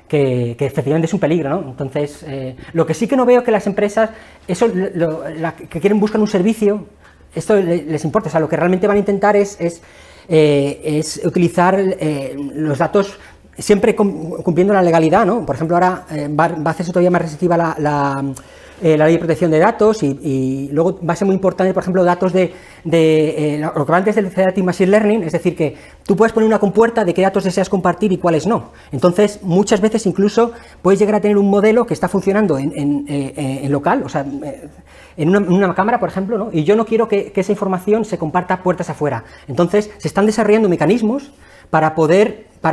que efectivamente es un peligro, ¿no? Entonces, lo que sí que no veo que las empresas, eso, que quieren buscar un servicio, esto les importa, o sea, lo que realmente van a intentar es utilizar los datos siempre cumpliendo la legalidad, ¿no? Por ejemplo, ahora va a hacerse todavía más restrictiva la ley de protección de datos y luego va a ser muy importante, por ejemplo, datos lo que va antes del Federative Machine Learning, es decir, que tú puedes poner una compuerta de qué datos deseas compartir y cuáles no. Entonces, muchas veces incluso puedes llegar a tener un modelo que está funcionando en local, o sea, en una cámara, por ejemplo, ¿no? Y yo no quiero que esa información se comparta puertas afuera. Entonces, se están desarrollando mecanismos para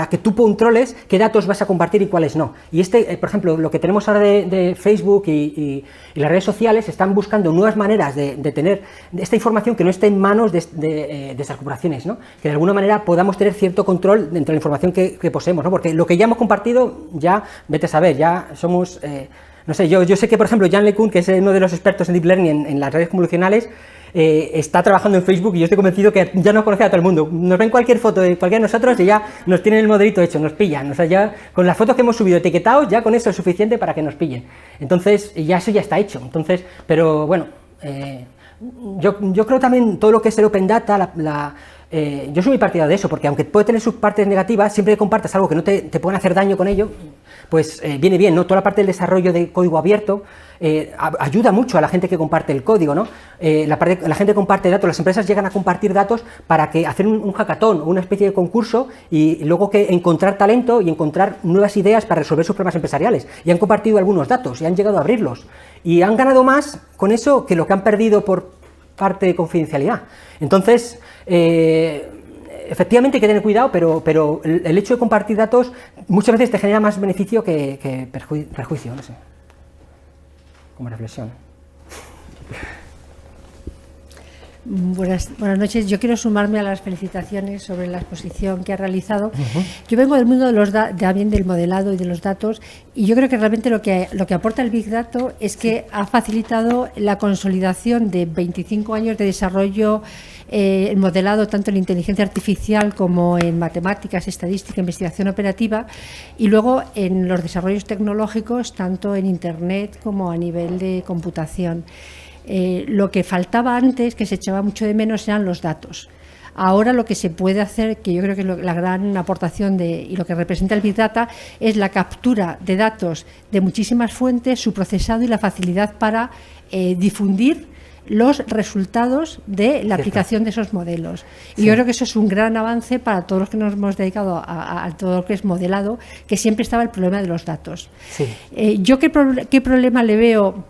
que tú controles qué datos vas a compartir y cuáles no. Y por ejemplo, lo que tenemos ahora de Facebook y las redes sociales están buscando nuevas maneras de tener esta información que no esté en manos de estas corporaciones, ¿no? Que de alguna manera podamos tener cierto control dentro de la información que poseemos, ¿no? Porque lo que ya hemos compartido, ya, vete a saber, ya somos... no sé, yo sé que, por ejemplo, Jan LeCun, que es uno de los expertos en Deep Learning en las redes convolucionales, está trabajando en Facebook y yo estoy convencido que ya nos conoce a todo el mundo. Nos ven cualquier foto de cualquiera de nosotros y ya nos tienen el modelito hecho, nos pillan. O sea, ya con las fotos que hemos subido etiquetados, ya con eso es suficiente para que nos pillen. Entonces, ya eso ya está hecho. Entonces, pero bueno, yo creo también todo lo que es el Open Data, yo soy muy partidario de eso, porque aunque puede tener sus partes negativas, siempre que compartas algo que no te pueden hacer daño con ello, pues viene bien, ¿no? Toda la parte del desarrollo de código abierto ayuda mucho a la gente que comparte el código, ¿no? La gente comparte datos, las empresas llegan a compartir datos para hacer un hackathon o una especie de concurso y luego encontrar talento y encontrar nuevas ideas para resolver sus problemas empresariales. Y han compartido algunos datos y han llegado a abrirlos. Y han ganado más con eso que lo que han perdido por parte de confidencialidad. Entonces, efectivamente hay que tener cuidado, pero el hecho de compartir datos muchas veces te genera más beneficio que perjuicio, no sé, como reflexión. Buenas noches. Yo quiero sumarme a las felicitaciones sobre la exposición que ha realizado. Yo vengo del mundo también del modelado y de los datos, y yo creo que realmente lo que aporta el Big Data es que ha facilitado la consolidación de 25 años de desarrollo el modelado tanto en inteligencia artificial como en matemáticas, estadística, investigación operativa, y luego en los desarrollos tecnológicos tanto en Internet como a nivel de computación. Lo que faltaba antes, que se echaba mucho de menos, eran los datos. Ahora lo que se puede hacer, que yo creo que la gran aportación y lo que representa el Big Data, es la captura de datos de muchísimas fuentes, su procesado y la facilidad para difundir los resultados de la aplicación de esos modelos. Y yo creo que eso es un gran avance para todos los que nos hemos dedicado a todo lo que es modelado, que siempre estaba el problema de los datos. Sí. Yo qué problema le veo,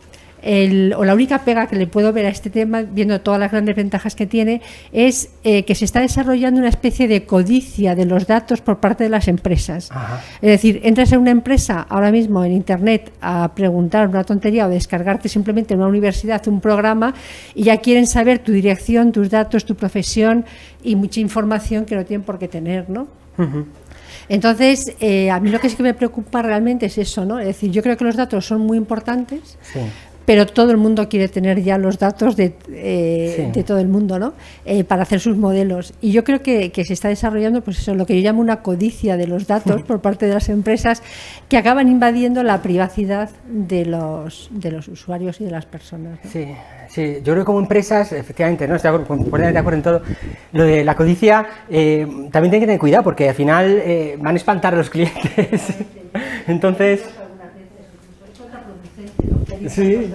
o la única pega que le puedo ver a este tema, viendo todas las grandes ventajas que tiene, es que se está desarrollando una especie de codicia de los datos por parte de las empresas. Ajá. Es decir, entras en una empresa ahora mismo en Internet a preguntar una tontería o descargarte simplemente en una universidad un programa y ya quieren saber tu dirección, tus datos, tu profesión y mucha información que no tienen por qué tener, ¿no? Uh-huh. Entonces, a mí lo que sí que me preocupa realmente es eso, ¿no? Es decir, yo creo que los datos son muy importantes, Sí. pero todo el mundo quiere tener ya los datos de todo el mundo, ¿no? Para hacer sus modelos. Y yo creo que se está desarrollando, pues eso, lo que yo llamo una codicia de los datos por parte de las empresas, que acaban invadiendo la privacidad de los usuarios y de las personas, ¿no? Sí, sí, yo creo que como empresas, efectivamente, ¿no? Estoy completamente de acuerdo en todo. Lo de la codicia, también tienen que tener cuidado, porque al final van a espantar a los clientes. Entonces... Sí,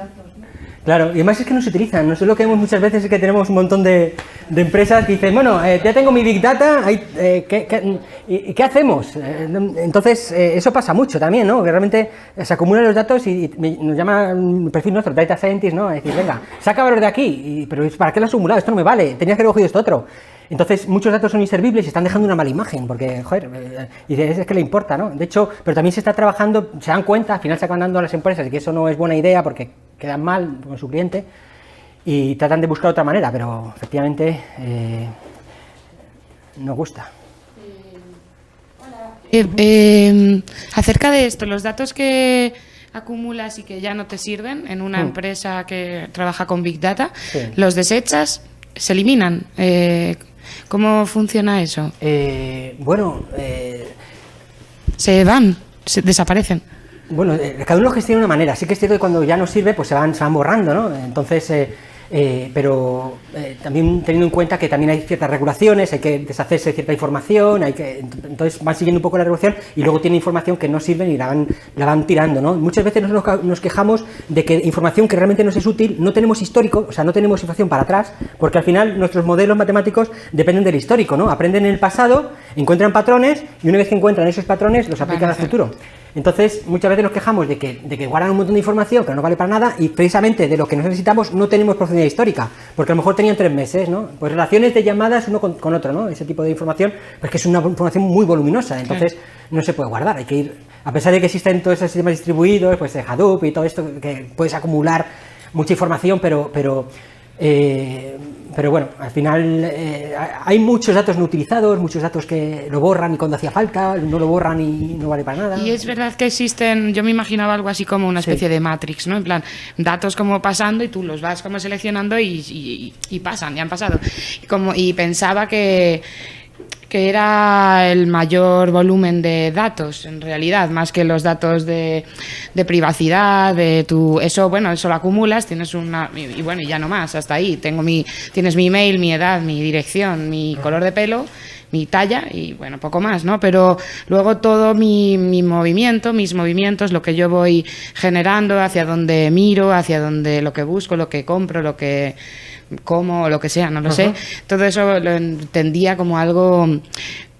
claro, y además es que no se utilizan. Nosotros lo que vemos muchas veces es que tenemos un montón de empresas que dicen, bueno, ya tengo mi Big Data, ¿qué hacemos? Entonces, eso pasa mucho también, ¿no? Que realmente se acumulan los datos y nos llama un perfil nuestro, Data Scientist, ¿no? A decir, venga, saca valor de aquí, pero ¿para qué lo has acumulado? Esto no me vale, tenías que haber cogido esto otro. Entonces, muchos datos son inservibles y están dejando una mala imagen, porque, joder, y es que le importa, ¿no? De hecho, pero también se está trabajando, se dan cuenta, al final se acaban dando a las empresas y que eso no es buena idea porque quedan mal con su cliente y tratan de buscar otra manera, pero efectivamente no gusta. Acerca de esto, los datos que acumulas y que ya no te sirven en una empresa que trabaja con Big Data, Sí. los desechas, se eliminan. ¿Cómo funciona eso? Bueno, ¿Se van? desaparecen. Bueno, cada uno lo gestiona de una manera. Sí que es cierto que cuando ya no sirve, pues se van borrando, ¿no? Entonces, también teniendo en cuenta que también hay ciertas regulaciones, hay que deshacerse de cierta información, entonces van siguiendo un poco la regulación y luego tiene información que no sirve y la van tirando, ¿no? Muchas veces nos quejamos de que información que realmente nos es útil no tenemos histórico, o sea, no tenemos información para atrás, porque al final nuestros modelos matemáticos dependen del histórico, ¿no? Aprenden en el pasado, encuentran patrones y una vez que encuentran esos patrones los aplican al futuro. Entonces, muchas veces nos quejamos de que guardan un montón de información que no vale para nada y precisamente de lo que necesitamos no tenemos profundidad histórica, porque a lo mejor tenían 3 meses, ¿no? Pues relaciones de llamadas uno con otro, ¿no? Ese tipo de información, pues que es una información muy voluminosa, entonces no se puede guardar, hay que ir, a pesar de que existen todos esos sistemas distribuidos, pues Hadoop y todo esto, que puedes acumular mucha información, pero bueno, al final hay muchos datos no utilizados, muchos datos que lo borran y cuando hacía falta, no lo borran y no vale para nada. Y es verdad que existen, yo me imaginaba algo así como una especie de Matrix, ¿no? En plan, datos como pasando y tú los vas como seleccionando y pasan, y han pasado. Y pensaba que era el mayor volumen de datos, en realidad, más que los datos de privacidad, eso lo acumulas, tienes y bueno, y ya no más, hasta ahí, tienes mi email, mi edad, mi dirección, mi color de pelo, mi talla y bueno, poco más, ¿no? Pero luego todo mis movimientos, lo que yo voy generando, hacia donde miro, hacia donde lo que busco, lo que compro, lo que como, lo que sea, no lo sé. Todo eso lo entendía como algo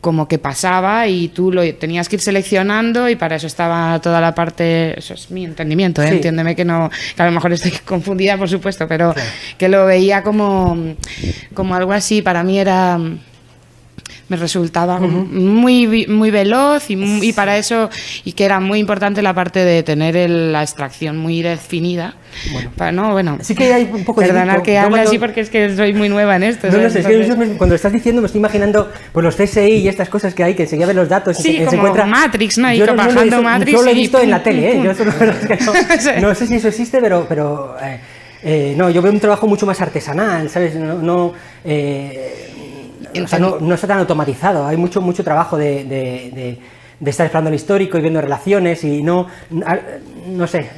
como que pasaba y tú lo tenías que ir seleccionando y para eso estaba toda la parte, eso es mi entendimiento, Sí. Entiéndeme que a lo mejor estoy confundida, por supuesto, pero claro, que lo veía como algo así, para mí me resultaba muy veloz y para eso, y que era muy importante la parte de tener la extracción muy definida. Bueno, sí que hay un poco de perdonar que hable así porque es que soy muy nueva en esto. No sé, es que cuando estás diciendo me estoy imaginando pues los CSI y estas cosas que hay, que enseguida ven los datos sí, y como se encuentra Matrix, ¿no? Y bajando Matrix. Yo lo he visto en la tele, Yo eso no sé si eso existe, pero no, yo veo un trabajo mucho más artesanal, ¿sabes? No está tan automatizado, hay mucho trabajo de estar explorando el histórico y viendo relaciones y no sé,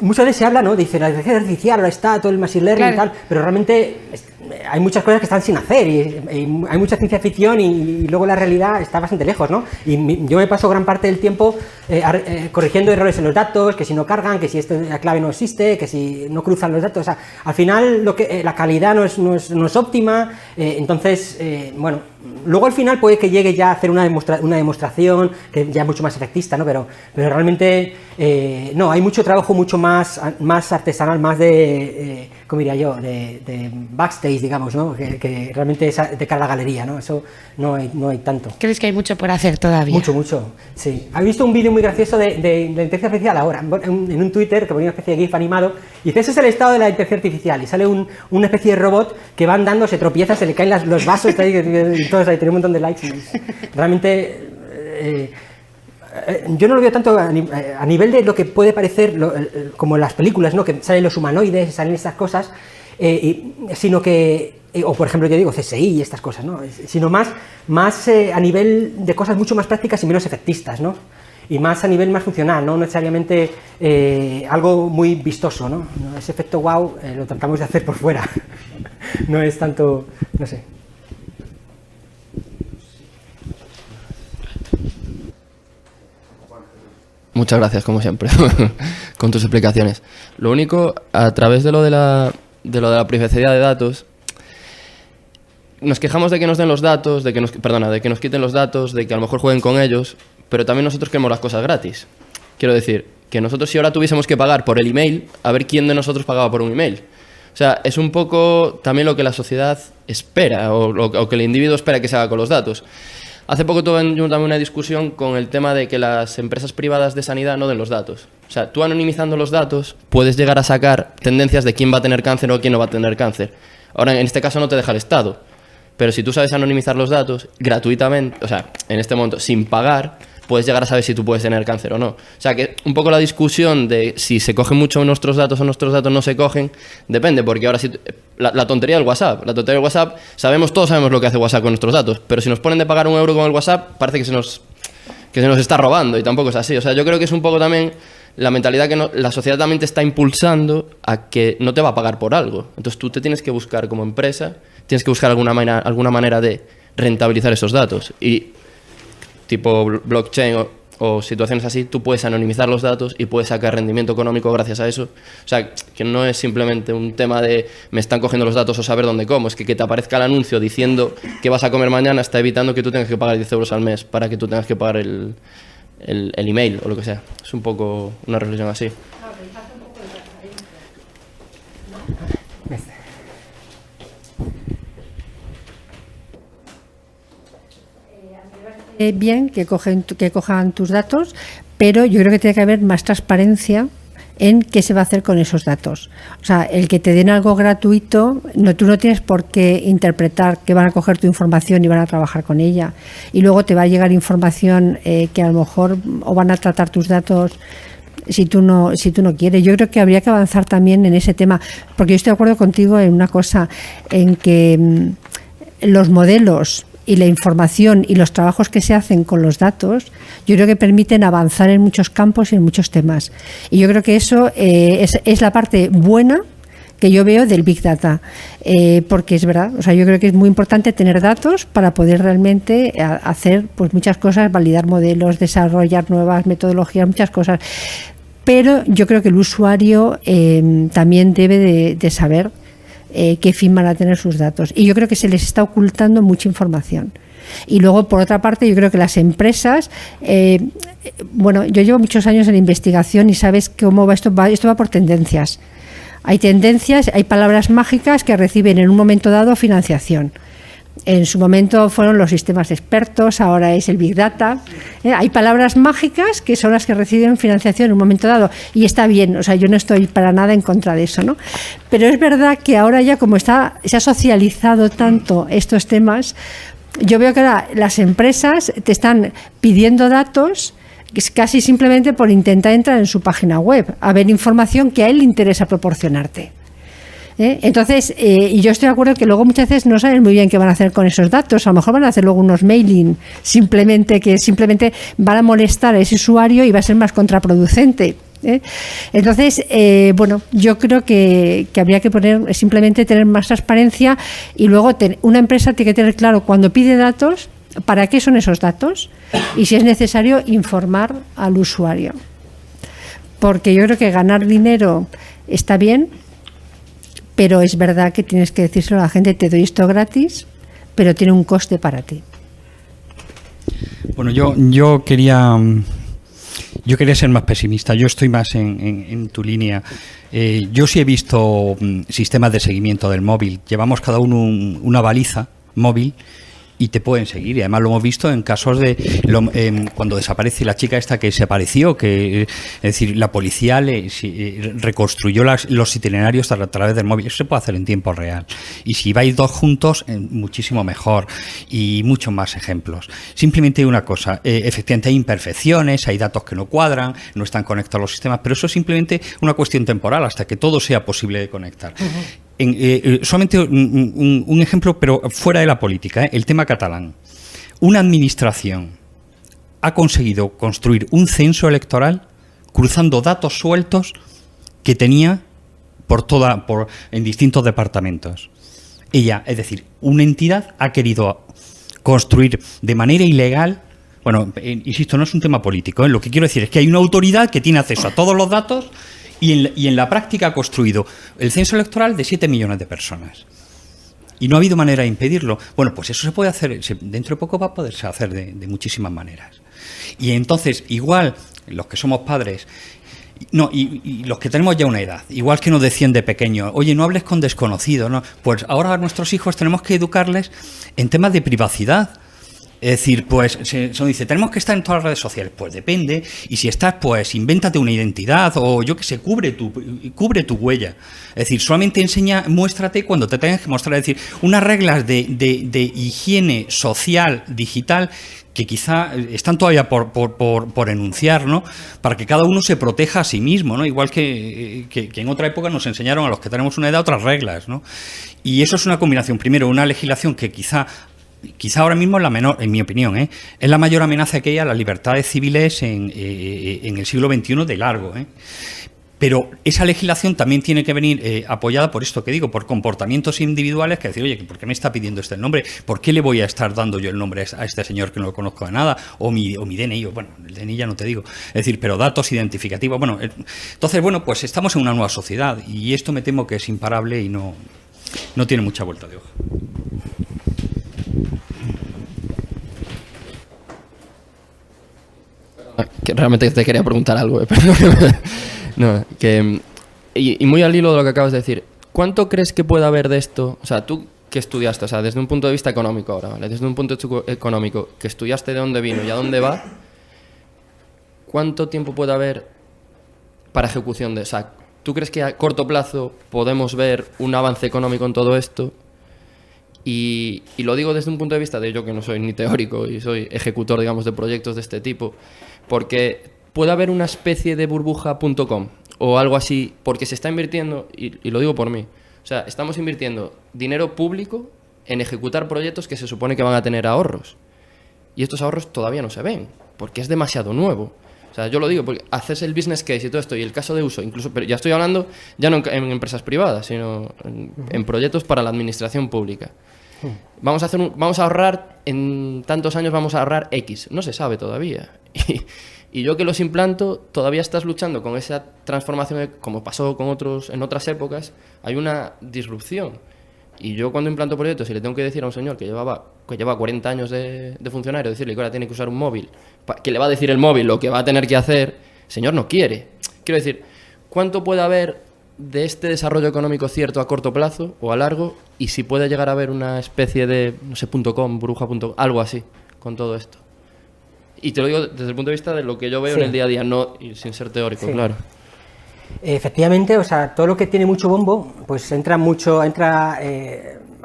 muchas veces se habla, ¿no? Dice la inteligencia artificial, ahora está todo el machine learning y tal, pero realmente hay muchas cosas que están sin hacer y hay mucha ciencia ficción y luego la realidad está bastante lejos, ¿no? Y yo me paso gran parte del tiempo corrigiendo errores en los datos, que si no cargan, que si la clave no existe, que si no cruzan los datos, o sea, al final la calidad no es óptima, entonces, bueno, luego al final puede que llegue ya a hacer una demostración que ya es mucho más efectista, ¿no? Pero realmente no, hay mucho trabajo mucho más artesanal, más de, ¿cómo diría yo? De backstage, digamos, ¿no? Que realmente es de cara a la galería, ¿no? Eso no hay tanto. ¿Crees que hay mucho por hacer todavía? Mucho, sí. ¿Has visto un vídeo muy gracioso de inteligencia artificial ahora? En un Twitter, que ponía una especie de GIF animado, y dice, ese es el estado de la inteligencia artificial, y sale una especie de robot que va andando, se tropieza, se le caen los vasos, y todos ahí, tiene un montón de likes. Realmente... yo no lo veo tanto a nivel de lo que puede parecer como en las películas, ¿no? Que salen los humanoides, salen estas cosas, sino que, o por ejemplo yo digo CSI y estas cosas, ¿no? Sino más a nivel de cosas mucho más prácticas y menos efectistas, ¿no? Y más a nivel más funcional, no necesariamente algo muy vistoso, ¿no? Ese efecto wow lo tratamos de hacer por fuera, no es tanto, no sé. Muchas gracias, como siempre, con tus explicaciones. Lo único, a través de lo de la privacidad de datos, nos quejamos de que nos den los datos, de que nos quiten los datos, de que a lo mejor jueguen con ellos, pero también nosotros queremos las cosas gratis. Quiero decir, que nosotros si ahora tuviésemos que pagar por el email, a ver quién de nosotros pagaba por un email. O sea, es un poco también lo que la sociedad espera, o que el individuo espera que se haga con los datos. Hace poco tuve yo también una discusión con el tema de que las empresas privadas de sanidad no den los datos. O sea, tú anonimizando los datos puedes llegar a sacar tendencias de quién va a tener cáncer o quién no va a tener cáncer. Ahora, en este caso no te deja el Estado. Pero si tú sabes anonimizar los datos gratuitamente, o sea, en este momento sin pagar, puedes llegar a saber si tú puedes tener cáncer o no. O sea, que un poco la discusión de si se cogen mucho nuestros datos o nuestros datos no se cogen, depende, porque ahora sí, la tontería del WhatsApp, todos sabemos lo que hace WhatsApp con nuestros datos, pero si nos ponen de pagar 1 euro con el WhatsApp, parece que se nos que se nos está robando, y tampoco es así. O sea, yo creo que es un poco también la mentalidad que la sociedad también te está impulsando a que no te va a pagar por algo. Entonces tú te tienes que buscar como empresa, tienes que buscar alguna manera de rentabilizar esos datos. Y tipo blockchain o situaciones así, tú puedes anonimizar los datos y puedes sacar rendimiento económico gracias a eso. O sea, que no es simplemente un tema de me están cogiendo los datos o saber dónde como, es que te aparezca el anuncio diciendo que vas a comer mañana está evitando que tú tengas que pagar 10 euros al mes para que tú tengas que pagar el email o lo que sea. Es un poco una reflexión así. Bien que cojan tus datos, pero yo creo que tiene que haber más transparencia en qué se va a hacer con esos datos. O sea, el que te den algo gratuito, tú no tienes por qué interpretar que van a coger tu información y van a trabajar con ella. Y luego te va a llegar información que a lo mejor o van a tratar tus datos si tú no quieres. Yo creo que habría que avanzar también en ese tema, porque yo estoy de acuerdo contigo en una cosa, en que los modelos y la información y los trabajos que se hacen con los datos, yo creo que permiten avanzar en muchos campos y en muchos temas. Y yo creo que eso es la parte buena que yo veo del Big Data, porque es verdad, o sea, yo creo que es muy importante tener datos para poder realmente hacer pues muchas cosas, validar modelos, desarrollar nuevas metodologías, muchas cosas. Pero yo creo que el usuario también debe de saber qué fin van a tener sus datos. Y yo creo que se les está ocultando mucha información. Y luego, por otra parte, yo creo que las empresas, bueno, yo llevo muchos años en investigación y sabes cómo va esto va por tendencias. Hay tendencias, hay palabras mágicas que reciben en un momento dado financiación. En su momento fueron los sistemas expertos, ahora es el Big Data. Hay palabras mágicas que son las que reciben financiación en un momento dado y está bien, o sea, yo no estoy para nada en contra de eso, ¿no? Pero es verdad que ahora ya como se ha socializado tanto estos temas, yo veo que ahora las empresas te están pidiendo datos casi simplemente por intentar entrar en su página web, a ver información que a él le interesa proporcionarte. Entonces, y yo estoy de acuerdo que luego muchas veces no saben muy bien qué van a hacer con esos datos. A lo mejor van a hacer luego unos mailing que simplemente van a molestar a ese usuario y va a ser más contraproducente. Entonces, bueno, yo creo que habría que simplemente tener más transparencia y luego una empresa tiene que tener claro cuando pide datos, para qué son esos datos y si es necesario informar al usuario. Porque yo creo que ganar dinero está bien, pero es verdad que tienes que decírselo a la gente, te doy esto gratis, pero tiene un coste para ti. Bueno, yo quería ser más pesimista. Yo estoy más en tu línea. Yo sí he visto sistemas de seguimiento del móvil. Llevamos cada uno una baliza móvil y te pueden seguir. Y además lo hemos visto en casos de cuando desaparece la chica esta que se apareció, es decir, la policía reconstruyó los itinerarios a través del móvil. Eso se puede hacer en tiempo real. Y si vais dos juntos, muchísimo mejor. Y muchos más ejemplos. Simplemente una cosa, efectivamente hay imperfecciones, hay datos que no cuadran, no están conectados los sistemas, pero eso es simplemente una cuestión temporal hasta que todo sea posible de conectar. Solamente un ejemplo, pero fuera de la política, el tema catalán. Una administración ha conseguido construir un censo electoral cruzando datos sueltos que tenía en distintos departamentos. Ella, es decir, una entidad ha querido construir de manera ilegal. Bueno, insisto, no es un tema político, lo que quiero decir es que hay una autoridad que tiene acceso a todos los datos y en la práctica ha construido el censo electoral de 7 millones de personas. Y no ha habido manera de impedirlo. Bueno, pues eso se puede hacer, dentro de poco va a poderse hacer de muchísimas maneras. Y entonces, igual, los que somos padres, y los que tenemos ya una edad, igual que nos decían de pequeños, oye, no hables con desconocidos, ¿no? Pues ahora a nuestros hijos tenemos que educarles en temas de privacidad. Es decir, pues se dice, tenemos que estar en todas las redes sociales. Pues depende, y si estás, pues invéntate una identidad, o yo qué sé, cubre tu huella. Es decir, solamente muéstrate cuando te tengas que mostrar. Es decir, unas reglas de higiene social, digital, que quizá están todavía por enunciar, ¿no? Para que cada uno se proteja a sí mismo, ¿no? Igual que en otra época nos enseñaron a los que tenemos una edad otras reglas, ¿no? Y eso es una combinación, primero, una legislación que quizá quizá ahora mismo es la menor, en mi opinión, es la mayor amenaza que hay a las libertades civiles en el siglo XXI de largo. Pero esa legislación también tiene que venir apoyada por esto que digo, por comportamientos individuales, que decir, oye, ¿por qué me está pidiendo este el nombre? ¿Por qué le voy a estar dando yo el nombre a este señor que no lo conozco de nada? O mi DNI, bueno, el DNI ya no te digo. Es decir, pero datos identificativos. Bueno, entonces, bueno, pues estamos en una nueva sociedad y esto me temo que es imparable y no tiene mucha vuelta de hoja. Que realmente te quería preguntar algo, pero no, y muy al hilo de lo que acabas de decir, ¿cuánto crees que puede haber de esto? O sea, tú que estudiaste, o sea, desde un punto de vista económico ahora, ¿vale? Desde un punto económico, que estudiaste de dónde vino y a dónde va, ¿cuánto tiempo puede haber para ejecución de? O sea, ¿tú crees que a corto plazo podemos ver un avance económico en todo esto? Y lo digo desde un punto de vista de yo que no soy ni teórico y soy ejecutor, digamos, de proyectos de este tipo, porque puede haber una especie de burbuja.com o algo así, porque se está invirtiendo, y lo digo por mí, o sea, estamos invirtiendo dinero público en ejecutar proyectos que se supone que van a tener ahorros. Y estos ahorros todavía no se ven, porque es demasiado nuevo. O sea, yo lo digo, porque haces el business case y todo esto, y el caso de uso, incluso, pero ya estoy hablando ya no en empresas privadas, sino en proyectos para la administración pública. Vamos a ahorrar, en tantos años vamos a ahorrar X. No se sabe todavía. Y yo que los implanto, todavía estás luchando con esa transformación, como pasó con otros en otras épocas, hay una disrupción. Y yo cuando implanto proyectos y le tengo que decir a un señor que lleva 40 años de funcionario, decirle que ahora tiene que usar un móvil, que le va a decir el móvil lo que va a tener que hacer, el señor no quiere. Quiero decir, ¿cuánto puede haber de este desarrollo económico cierto a corto plazo o a largo? Y si puede llegar a haber una especie de, no sé, .com, burbuja.com, algo así, con todo esto. Y te lo digo desde el punto de vista de lo que yo veo en el día a día, no y sin ser teórico, claro. Efectivamente, o sea, todo lo que tiene mucho bombo, pues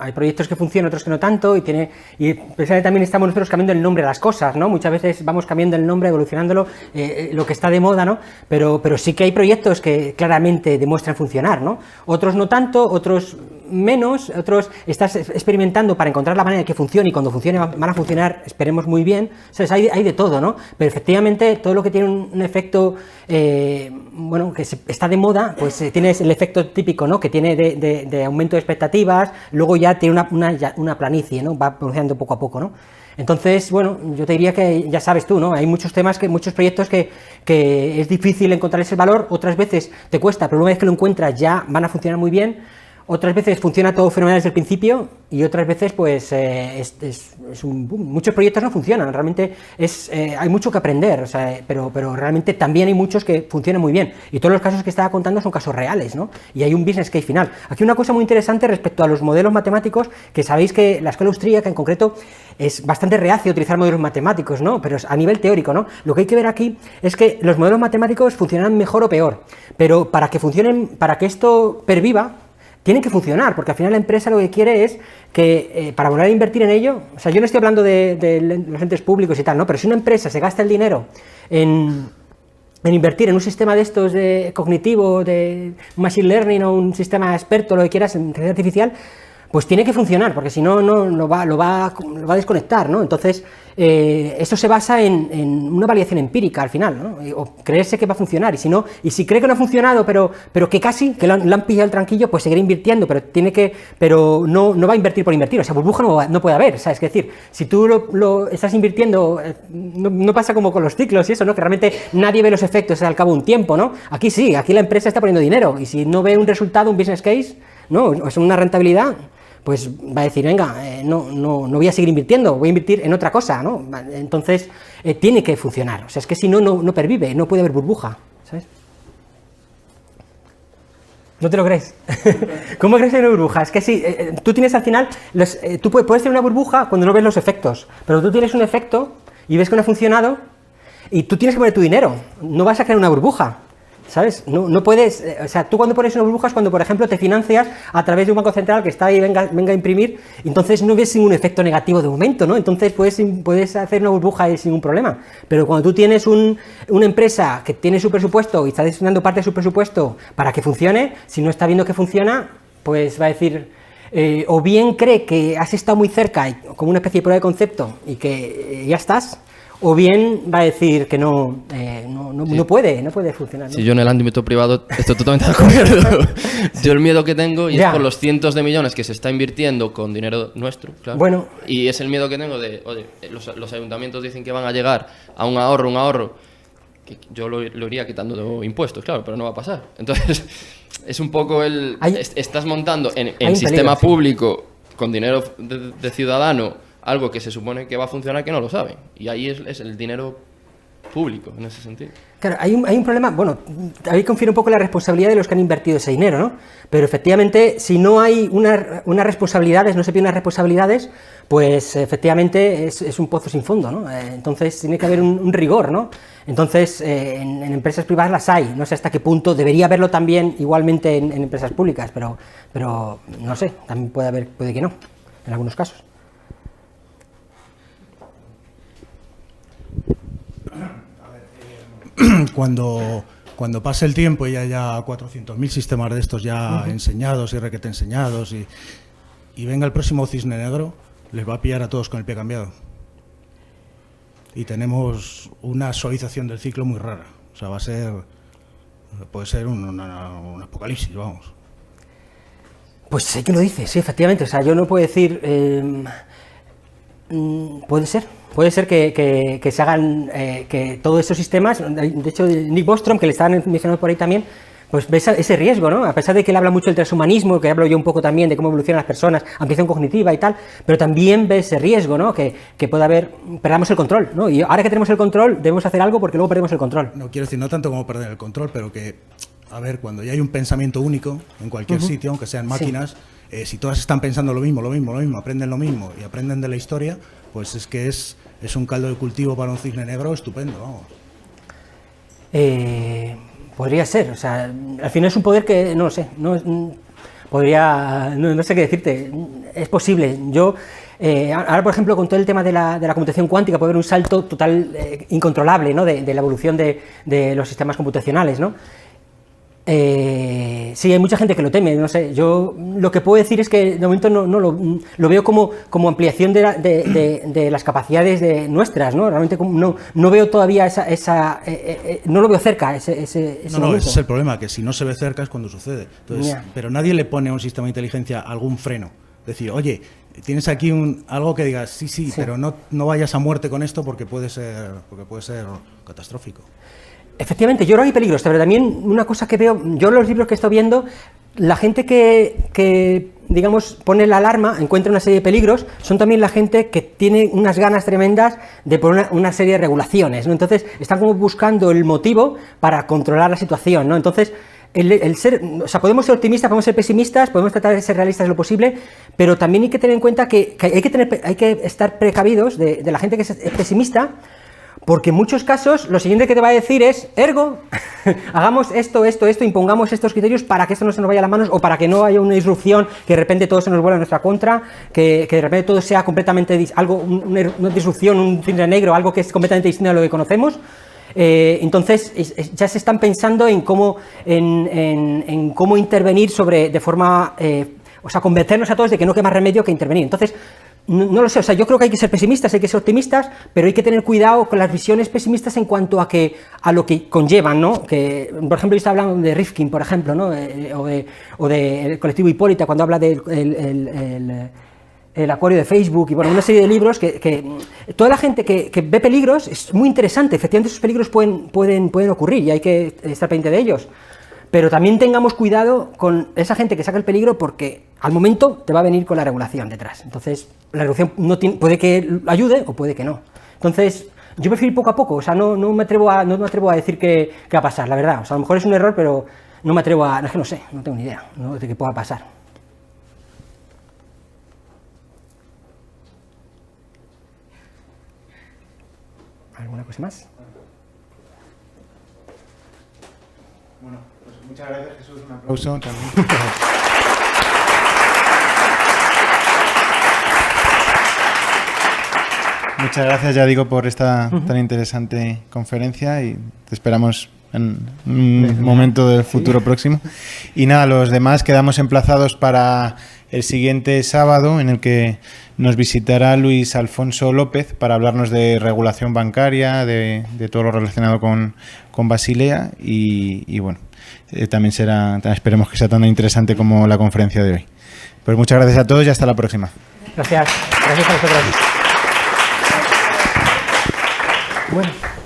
hay proyectos que funcionan, otros que no tanto, y precisamente también estamos nosotros cambiando el nombre a las cosas, ¿no? Muchas veces vamos cambiando el nombre, evolucionándolo, lo que está de moda, ¿no? Pero sí que hay proyectos que claramente demuestran funcionar, ¿no? Otros no tanto, otros menos, otros estás experimentando para encontrar la manera de que funcione, y cuando funcione van a funcionar, esperemos muy bien. O sea, hay de todo, ¿no? Pero efectivamente todo lo que tiene un efecto, bueno, que está de moda, pues tienes el efecto típico, ¿no? Que tiene de aumento de expectativas, luego ya tiene una planicie, ¿no? Va evolucionando poco a poco, ¿no? Entonces, bueno, yo te diría que ya sabes tú, ¿no? Hay muchos temas, muchos proyectos que es difícil encontrarles el valor, otras veces te cuesta, pero una vez que lo encuentras ya van a funcionar muy bien. Otras veces funciona todo fenomenal desde el principio y otras veces pues es un boom. Muchos proyectos no funcionan, realmente hay mucho que aprender, o sea, pero realmente también hay muchos que funcionan muy bien, y todos los casos que estaba contando son casos reales, ¿no? Y hay un business case final. Aquí una cosa muy interesante respecto a los modelos matemáticos, que sabéis que la escuela austríaca en concreto es bastante reacia a utilizar modelos matemáticos, ¿no? Pero a nivel teórico, ¿no? Lo que hay que ver aquí es que los modelos matemáticos funcionan mejor o peor, pero para que esto perviva, tienen que funcionar, porque al final la empresa lo que quiere es que, para volver a invertir en ello, o sea, yo no estoy hablando de los entes públicos y tal, ¿no? Pero si una empresa se gasta el dinero en invertir en un sistema de estos cognitivo, de machine learning o un sistema experto, lo que quieras, en inteligencia artificial, pues tiene que funcionar, porque si no, lo va a desconectar, ¿no? Entonces, esto se basa en una validación empírica al final, ¿no? O creerse que va a funcionar, y si cree que no ha funcionado, pero que casi, que le han pillado el tranquillo, pues seguirá invirtiendo, pero no va a invertir por invertir, o sea, burbuja no puede haber, ¿sabes? Es decir, si tú lo estás invirtiendo, no pasa como con los ciclos y eso, ¿no? Que realmente nadie ve los efectos al cabo de un tiempo, ¿no? Aquí sí, aquí la empresa está poniendo dinero, y si no ve un resultado, un business case, ¿no? Es una rentabilidad, pues va a decir, venga, no voy a seguir invirtiendo, voy a invertir en otra cosa, ¿no? Entonces, tiene que funcionar, o sea, es que si no pervive, no puede haber burbuja, ¿sabes? ¿No te lo crees? ¿Cómo crees en una burbuja? Es que sí, tú tienes al final, tú puedes tener una burbuja cuando no ves los efectos, pero tú tienes un efecto y ves que no ha funcionado y tú tienes que poner tu dinero, no vas a crear una burbuja, ¿sabes? No puedes, o sea, tú cuando pones una burbuja es cuando, por ejemplo, te financias a través de un banco central que está ahí, venga a imprimir, entonces no ves ningún efecto negativo de momento, ¿no? Entonces puedes hacer una burbuja sin ningún problema, pero cuando tú tienes una empresa que tiene su presupuesto y está destinando parte de su presupuesto para que funcione, si no está viendo que funciona, pues va a decir, o bien cree que has estado muy cerca, como una especie de prueba de concepto, y que ya estás, o bien va a decir que no puede funcionar, ¿no? Si yo en el ámbito privado estoy totalmente de acuerdo. Yo el miedo que tengo, y es por los cientos de millones que se está invirtiendo con dinero nuestro, claro. Bueno. Y es el miedo que tengo de, oye, los ayuntamientos dicen que van a llegar a un ahorro, que yo lo iría quitando de impuestos, claro, pero no va a pasar. Entonces, es un poco estás montando en sistema público, con dinero de ciudadano, algo que se supone que va a funcionar que no lo saben. Y ahí es el dinero público, en ese sentido. Claro, hay un problema, bueno, ahí confiere un poco la responsabilidad de los que han invertido ese dinero, ¿no? Pero efectivamente, si no hay unas responsabilidades, no se piden unas responsabilidades, pues efectivamente es un pozo sin fondo, ¿no? Entonces tiene que haber un rigor, ¿no? Entonces, en empresas privadas las hay, no sé hasta qué punto, debería haberlo también igualmente en empresas públicas, pero no sé, también puede que no, en algunos casos. Cuando pase el tiempo y haya 400.000 sistemas de estos ya enseñados y requete enseñados y venga el próximo cisne negro, les va a pillar a todos con el pie cambiado. Y tenemos una suavización del ciclo muy rara. O sea, puede ser un apocalipsis, vamos. Pues sí que lo dice, sí, efectivamente. O sea, yo no puedo decir... Puede ser que se hagan, que todos estos sistemas, de hecho Nick Bostrom, que le estaban mencionando por ahí también, pues ves ese riesgo, ¿no? A pesar de que él habla mucho del transhumanismo, que hablo yo un poco también de cómo evolucionan las personas, ampliación cognitiva y tal, pero también ves ese riesgo, ¿no? Que puede haber, perdamos el control, ¿no? Y ahora que tenemos el control, debemos hacer algo porque luego perdemos el control. No quiero decir, no tanto como perder el control, pero que, a ver, cuando ya hay un pensamiento único en cualquier sitio, aunque sean máquinas, si todas están pensando lo mismo, aprenden lo mismo y aprenden de la historia, pues es que es un caldo de cultivo para un cisne negro estupendo, vamos. Podría ser, o sea, al final es un poder que, no lo sé, no sé qué decirte, es posible. Yo, ahora por ejemplo, con todo el tema de la computación cuántica, puede haber un salto total incontrolable, ¿no? de la evolución de los sistemas computacionales, ¿no? Sí, hay mucha gente que lo teme, no sé, yo lo que puedo decir es que de momento no lo veo como ampliación de las capacidades nuestras, ¿no? Realmente no veo todavía no lo veo cerca ese No, ese es el problema, que si no se ve cerca es cuando sucede. Entonces, pero nadie le pone a un sistema de inteligencia algún freno. Decir, oye, tienes aquí algo que digas, sí, pero no vayas a muerte con esto porque puede ser catastrófico. Efectivamente, yo creo que hay peligros, pero también una cosa que veo, yo en los libros que estoy viendo, la gente que digamos, pone la alarma, encuentra una serie de peligros, son también la gente que tiene unas ganas tremendas de poner una serie de regulaciones, ¿no? Entonces, están como buscando el motivo para controlar la situación, ¿no? Entonces, el ser, o sea, podemos ser optimistas, podemos ser pesimistas, podemos tratar de ser realistas en lo posible, pero también hay que tener en cuenta que hay que estar precavidos de la gente que es pesimista, porque en muchos casos lo siguiente que te va a decir es, ergo, hagamos esto, impongamos estos criterios para que esto no se nos vaya a las manos o para que no haya una disrupción, que de repente todo se nos vuelva a nuestra contra, que de repente todo sea completamente una disrupción, un cisne negro, algo que es completamente distinto a lo que conocemos. Entonces ya se están pensando en cómo intervenir de forma, o sea, convencernos a todos de que no queda más remedio que intervenir. Entonces, no lo sé, o sea, yo creo que hay que ser pesimistas, hay que ser optimistas, pero hay que tener cuidado con las visiones pesimistas en cuanto a lo que conllevan, ¿no? Que, por ejemplo, yo estaba hablando de Rifkin, por ejemplo, ¿no? O del colectivo Hipólita, cuando habla del el acuario de Facebook y bueno, una serie de libros que toda la gente que ve peligros es muy interesante, efectivamente esos peligros pueden ocurrir y hay que estar pendiente de ellos. Pero también tengamos cuidado con esa gente que saca el peligro porque al momento te va a venir con la regulación detrás. Entonces, la regulación puede que ayude o puede que no. Entonces, yo prefiero ir poco a poco, o sea, no me atrevo a decir qué va a pasar, la verdad. O sea, a lo mejor es un error, pero no me atrevo es que no sé, no tengo ni idea, ¿no? De qué pueda pasar. ¿Alguna cosa más? Bueno, pues muchas gracias, Jesús. Un aplauso también. Muchas gracias, ya digo, por esta tan interesante conferencia y te esperamos en un momento del futuro próximo. Y nada, los demás quedamos emplazados para el siguiente sábado, en el que nos visitará Luis Alfonso López para hablarnos de regulación bancaria, de todo lo relacionado con Basilea y bueno, también esperemos que sea tan interesante como la conferencia de hoy. Pues muchas gracias a todos y hasta la próxima. Gracias. Gracias a vosotros. Bueno.